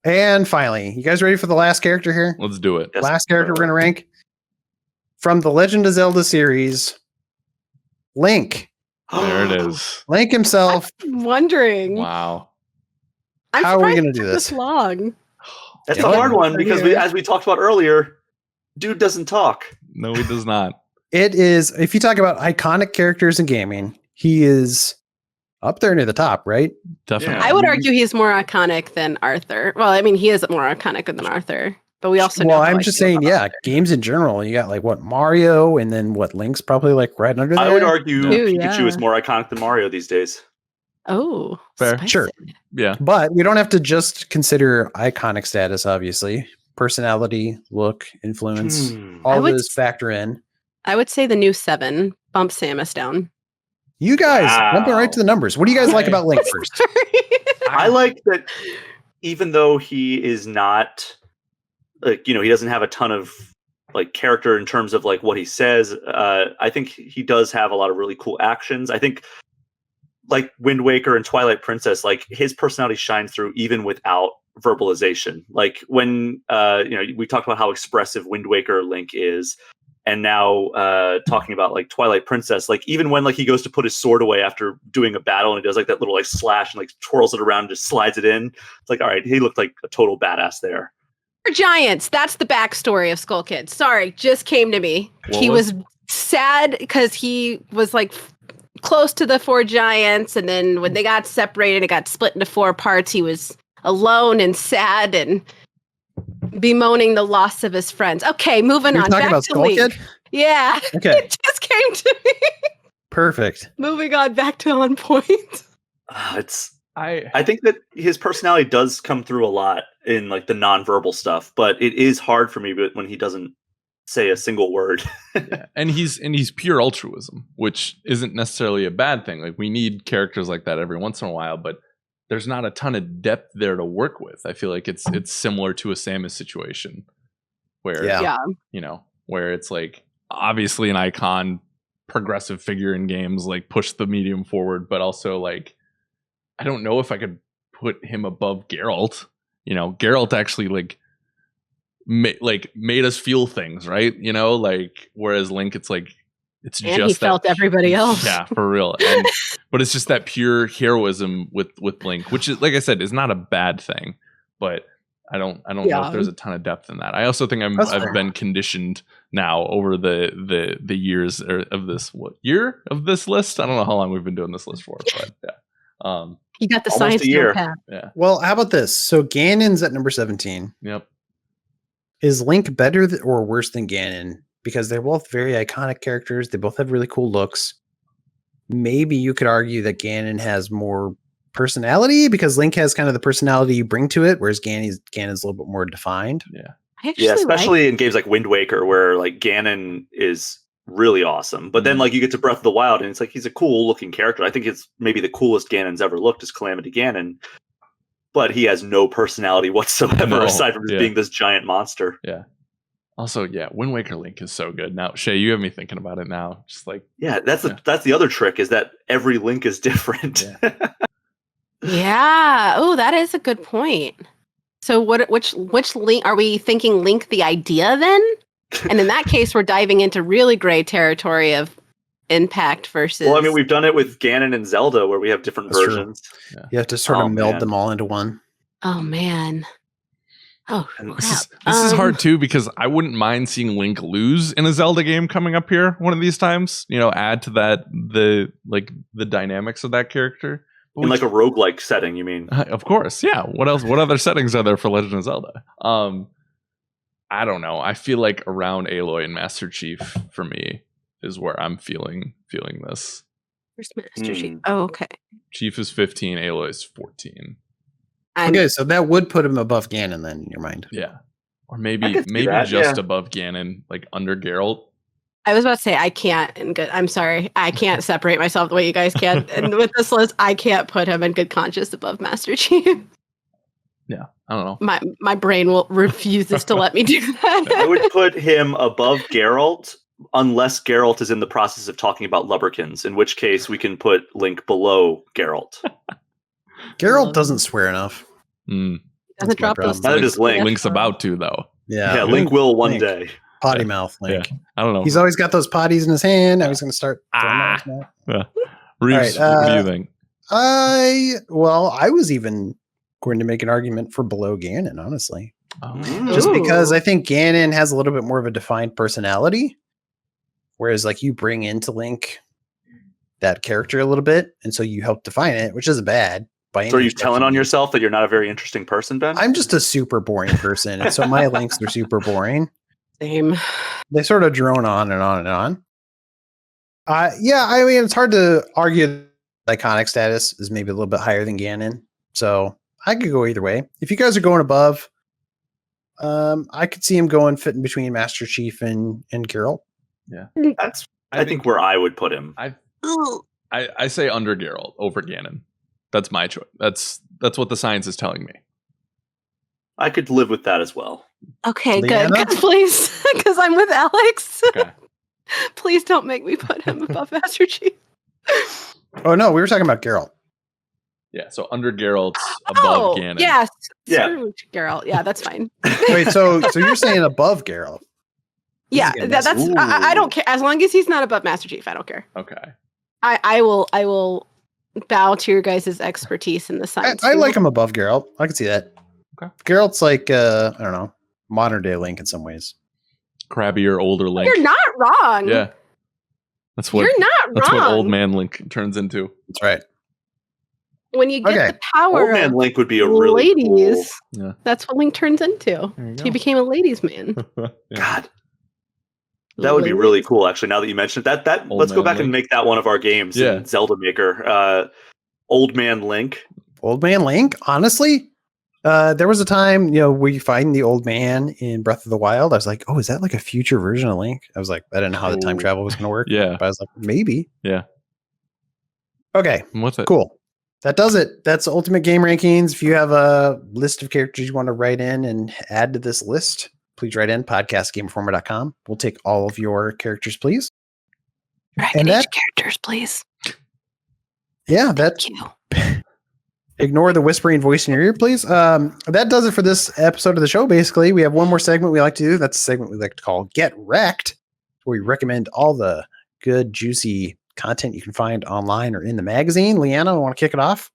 And finally, you guys ready for the last character here? Let's do it. Last character we're going to rank. From the Legend of Zelda series, Link. There it is. Link himself. I'm wondering. Wow. How are we going to do this? Long. That's a hard one because as we talked about earlier, dude doesn't talk. No, he does not. It is, if you talk about iconic characters in gaming, he is up there near the top, right? Definitely. I would argue he's more iconic than Arthur. Well, I mean, he is more iconic than Arthur. But we also know. Well, I'm just saying, games in general. You got like what Mario, and then what Link's probably like right under there. I would argue Pikachu is more iconic than Mario these days. Oh, fair, spicy. Sure, yeah. But we don't have to just consider iconic status. Obviously, personality, look, influence, all those factor in. I would say the new 7 bump Samus down. You guys jumping right to the numbers. What do you guys like about Link first? I like that, even though he is not. Like, he doesn't have a ton of like character in terms of like what he says. I think he does have a lot of really cool actions. I think like Wind Waker and Twilight Princess, like his personality shines through even without verbalization. Like when we talked about how expressive Wind Waker Link is, and now talking about like Twilight Princess, like even when like he goes to put his sword away after doing a battle and he does like that little like slash and like twirls it around and just slides it in. It's like, all right, he looked like a total badass there. Giants. That's the backstory of Skull Kid. Sorry, just came to me. He was sad because he was like close to the 4 giants, and then when they got separated, it got split into 4 parts. He was alone and sad and bemoaning the loss of his friends. Okay, moving on. Talking back about to Skull Link. Kid? Yeah. Okay. It just came to me. Perfect. Moving on back to On Point. I think that his personality does come through a lot in like the nonverbal stuff, but it is hard for me when he doesn't say a single word. Yeah. And he's pure altruism, which isn't necessarily a bad thing. Like we need characters like that every once in a while, but there's not a ton of depth there to work with. I feel like it's similar to a Samus situation where where it's like obviously an icon, progressive figure in games, like push the medium forward, but also like I don't know if I could put him above Geralt. Geralt actually made us feel things, right? Like whereas Link, it's like it's and just he felt everybody else. Yeah, for real. But it's just that pure heroism with Link, which is, like I said, is not a bad thing. But I don't know if there's a ton of depth in that. I also think I've been conditioned now over the years of this year of this list. I don't know how long we've been doing this list for, but yeah. You got the Almost science a year. notepad. Yeah. Well, how about this? So Ganon's at number 17. Yep. Is Link better or worse than Ganon? Because they're both very iconic characters. They both have really cool looks. Maybe you could argue that Ganon has more personality because Link has kind of the personality you bring to it, whereas Ganon's a little bit more defined. Yeah. Especially in games like Wind Waker, where like Ganon is really awesome. But then like you get to Breath of the Wild and it's like he's a cool looking character. I think it's maybe the coolest Ganon's ever looked is Calamity Ganon. But he has no personality whatsoever aside from just being this giant monster. Yeah. Also, Wind Waker Link is so good. Now, Shea, you have me thinking about it now. Just like that's the other trick is that every Link is different. Yeah. Oh, that is a good point. So which Link are we thinking Link the idea then? And in that case, we're diving into really gray territory of impact versus. Well, I mean, we've done it with Ganon and Zelda where we have different versions. Yeah. You have to sort of meld them all into one. Oh man. Oh, this is hard too because I wouldn't mind seeing Link lose in a Zelda game coming up here one of these times. Add to that the dynamics of that character. In like a roguelike setting, you mean? Of course, yeah. What else? What other settings are there for Legend of Zelda? I don't know. I feel like around Aloy and Master Chief for me is where I'm feeling this. Where's Master Chief? Oh, okay. Chief is 15, Aloy is 14. Okay, so that would put him above Ganon then in your mind. Yeah. Or maybe just above Ganon, like under Geralt. I was about to say I can't in good. I'm sorry, I can't separate myself the way you guys can. And with this list, I can't put him in good conscience above Master Chief. Yeah, I don't know. My brain refuses to let me do that. I would put him above Geralt unless Geralt is in the process of talking about Lubberkins, in which case we can put Link below Geralt. Geralt doesn't swear enough. Doesn't drop those. Neither does Link. Link's about to though. Yeah, Link will one day. Potty mouth Link. Yeah. I don't know. He's always got those potties in his hand. I was going to start. Reeves, what do you think? I was even going to make an argument for below Ganon, honestly. Just because I think Ganon has a little bit more of a defined personality. Whereas like you bring into Link that character a little bit. And so you help define it, which isn't bad. So are you telling on yourself that you're not a very interesting person, Ben? I'm just a super boring person. And so my Links are super boring. Same. They sort of drone on and on and on. Yeah, I mean, it's hard to argue iconic status is maybe a little bit higher than Ganon. So I could go either way. If you guys are going above, I could see him going fitting between Master Chief and Geralt. Yeah. That's I think where I would put him. I say under Geralt over Ganon. That's my choice. That's what the science is telling me. I could live with that as well. Okay, Liana? good. Please, because I'm with Alex. Okay. Please don't make me put him above Master Chief. Oh no, we were talking about Geralt. Yeah, so under Geralt, above Ganon. Yes. Yeah. Scrooge Geralt. Yeah, that's fine. Wait, so you're saying above Geralt? Yeah, that's. I don't care as long as he's not above Master Chief. I don't care. Okay. I will bow to your guys' expertise in the science. I like him above Geralt. I can see that. Okay. Geralt's like I don't know, modern day Link in some ways. Crabbier, older Link. You're not wrong. Yeah. That's what You're not wrong. That's what old man Link turns into. That's right. When you get the power Old Man of Link would be a really ladies, Yeah. that's what Link turns into. He became a ladies' man. cool. God, that would be really cool. Actually, now that you mentioned it. that Old let's go Man back Link. and make that one of our games. Yeah. In Zelda Maker. Old Man Link. Old man Link. Honestly, there was a time where you find the old man in Breath of the Wild. I was like, oh, is that like a future version of Link? I was like, I didn't know how the time travel was going to work. Yeah. But I was like, maybe. Yeah. Okay. I'm with it. Cool. That does it. That's Ultimate Game Rankings. If you have a list of characters you want to write in and add to this list, please write in podcastgameinformer.com. We'll take all of your characters, please. Dragon Age characters, please. Yeah, that. Ignore the whispering voice in your ear, please. That does it for this episode of the show. Basically, we have one more segment we like to do. That's a segment we like to call Get Wrecked, where we recommend all the good, juicy content you can find online or in the magazine. Liana, want to kick it off?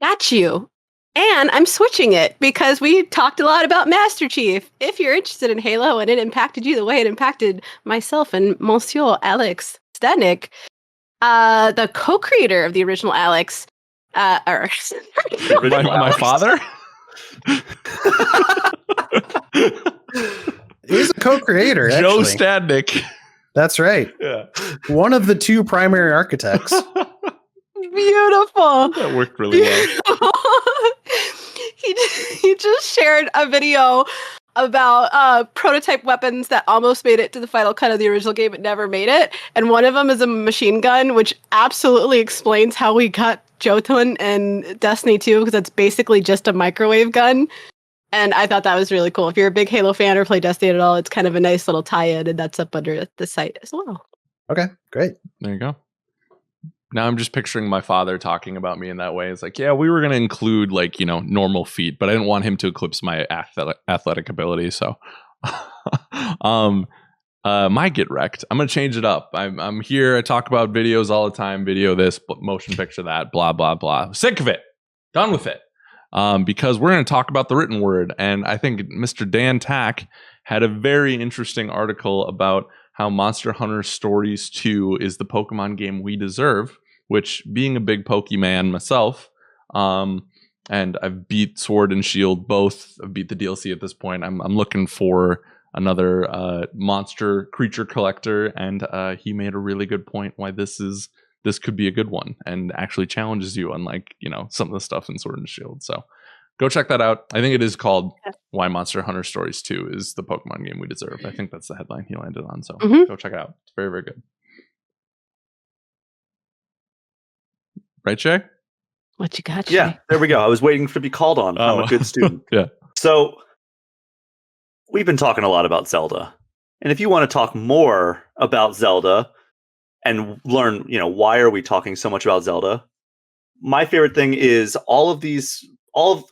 Got you. And I'm switching it because we talked a lot about Master Chief. If you're interested in Halo and it impacted you the way it impacted myself and Monsieur Alex Stadnik, the co-creator of the original Alex, my father? He's a co-creator, Joe actually. Stadnik. That's right. Yeah. One of the two primary architects. Beautiful. That worked really well. He just shared a video about prototype weapons that almost made it to the final cut of the original game but never made it. And one of them is a machine gun, which absolutely explains how we got Jotun and Destiny 2, because it's basically just a microwave gun. And I thought that was really cool. If you're a big Halo fan or play Destiny at all, it's kind of a nice little tie-in, and that's up under the site as well. Okay, great. There you go. Now I'm just picturing my father talking about me in that way. It's like, yeah, we were going to include normal feet, but I didn't want him to eclipse my athletic ability. So my Get Wrecked, I'm going to change it up. I'm here. I talk about videos all the time. Video this, motion picture that, blah, blah, blah. Sick of it. Done with it. Because we're going to talk about the written word. And I think Mr. Dan Tack had a very interesting article about how Monster Hunter Stories 2 is the Pokemon game we deserve, which, being a big Pokemon myself, and I've beat Sword and Shield both. I've beat the DLC at this point. I'm looking for another monster creature collector, and he made a really good point why this could be a good one and actually challenges you, unlike some of the stuff in Sword and Shield. So go check that out. I think it is called Why Monster Hunter Stories 2 is the Pokemon game we deserve. I think that's the headline he landed on. So go check it out. It's very, very good. Right, Shea? What you got, Shea? Yeah, there we go. I was waiting to be called on. I'm a good student. Yeah. So we've been talking a lot about Zelda. And if you want to talk more about Zelda and learn, why are we talking so much about Zelda? My favorite thing is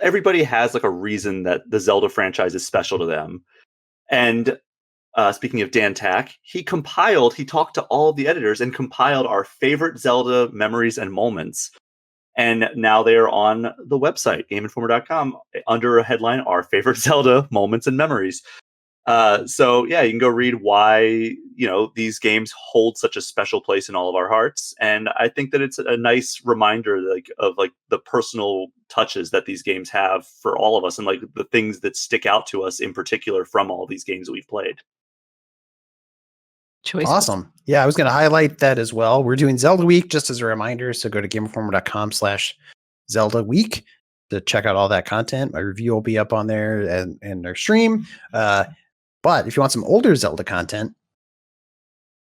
everybody has like a reason that the Zelda franchise is special to them. And speaking of Dan Tack, he talked to all of the editors and compiled our favorite Zelda memories and moments. And now they are on the website, GameInformer.com, under a headline, Our Favorite Zelda Moments and Memories. So yeah, you can go read why, these games hold such a special place in all of our hearts. And I think that it's a nice reminder of the personal touches that these games have for all of us, and the things that stick out to us in particular from all these games that we've played. Choices. Awesome. Yeah, I was going to highlight that as well. We're doing Zelda Week, just as a reminder. So go to GameInformer.com/Zelda Week to check out all that content. My review will be up on there and our stream. But if you want some older Zelda content,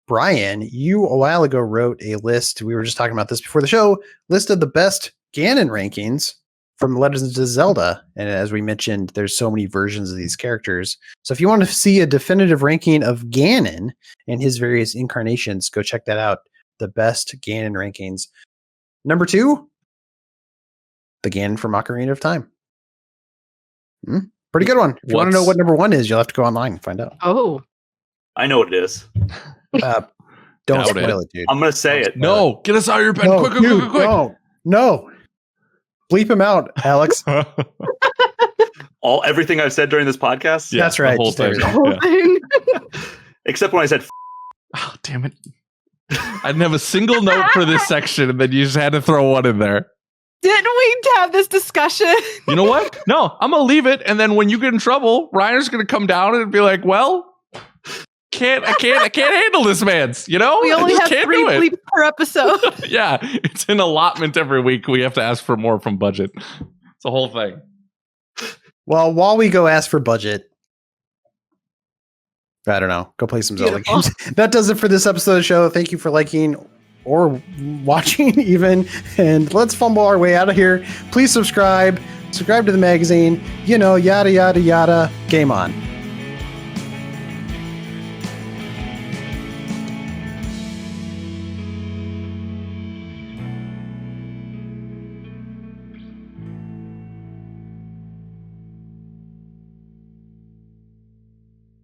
Brian, you a while ago wrote a list. We were just talking about this before the show. List of the best Ganon rankings from Legends of Zelda. And as we mentioned, there's so many versions of these characters. So if you want to see a definitive ranking of Ganon and his various incarnations, go check that out. The best Ganon rankings. Number 2, the Ganon from Ocarina of Time. Pretty good one. If you want to know what number 1 is, you'll have to go online and find out. Oh. I know what it is. Don't spoil it, dude. I'm going to say it. No, get us out of your bed. No, Quick. No. Bleep him out, Alex. Everything I've said during this podcast? Yeah, that's right. The whole thing. The whole thing. Except when I said Oh, damn it. I didn't have a single note for this section, and then you just had to throw one in there. Didn't we have this discussion? You know what? No, I'm going to leave it. And then when you get in trouble, Reiner's going to come down and be like, well, I can't handle this man's, We only have 3 bleeps per episode. Yeah, it's an allotment every week. We have to ask for more from budget. It's a whole thing. Well, while we go ask for budget, I don't know. Go play some Zelda games. That does it for this episode of the show. Thank you for liking or watching even. And let's fumble our way out of here. Please subscribe to the magazine. Yada, yada, yada. Game on.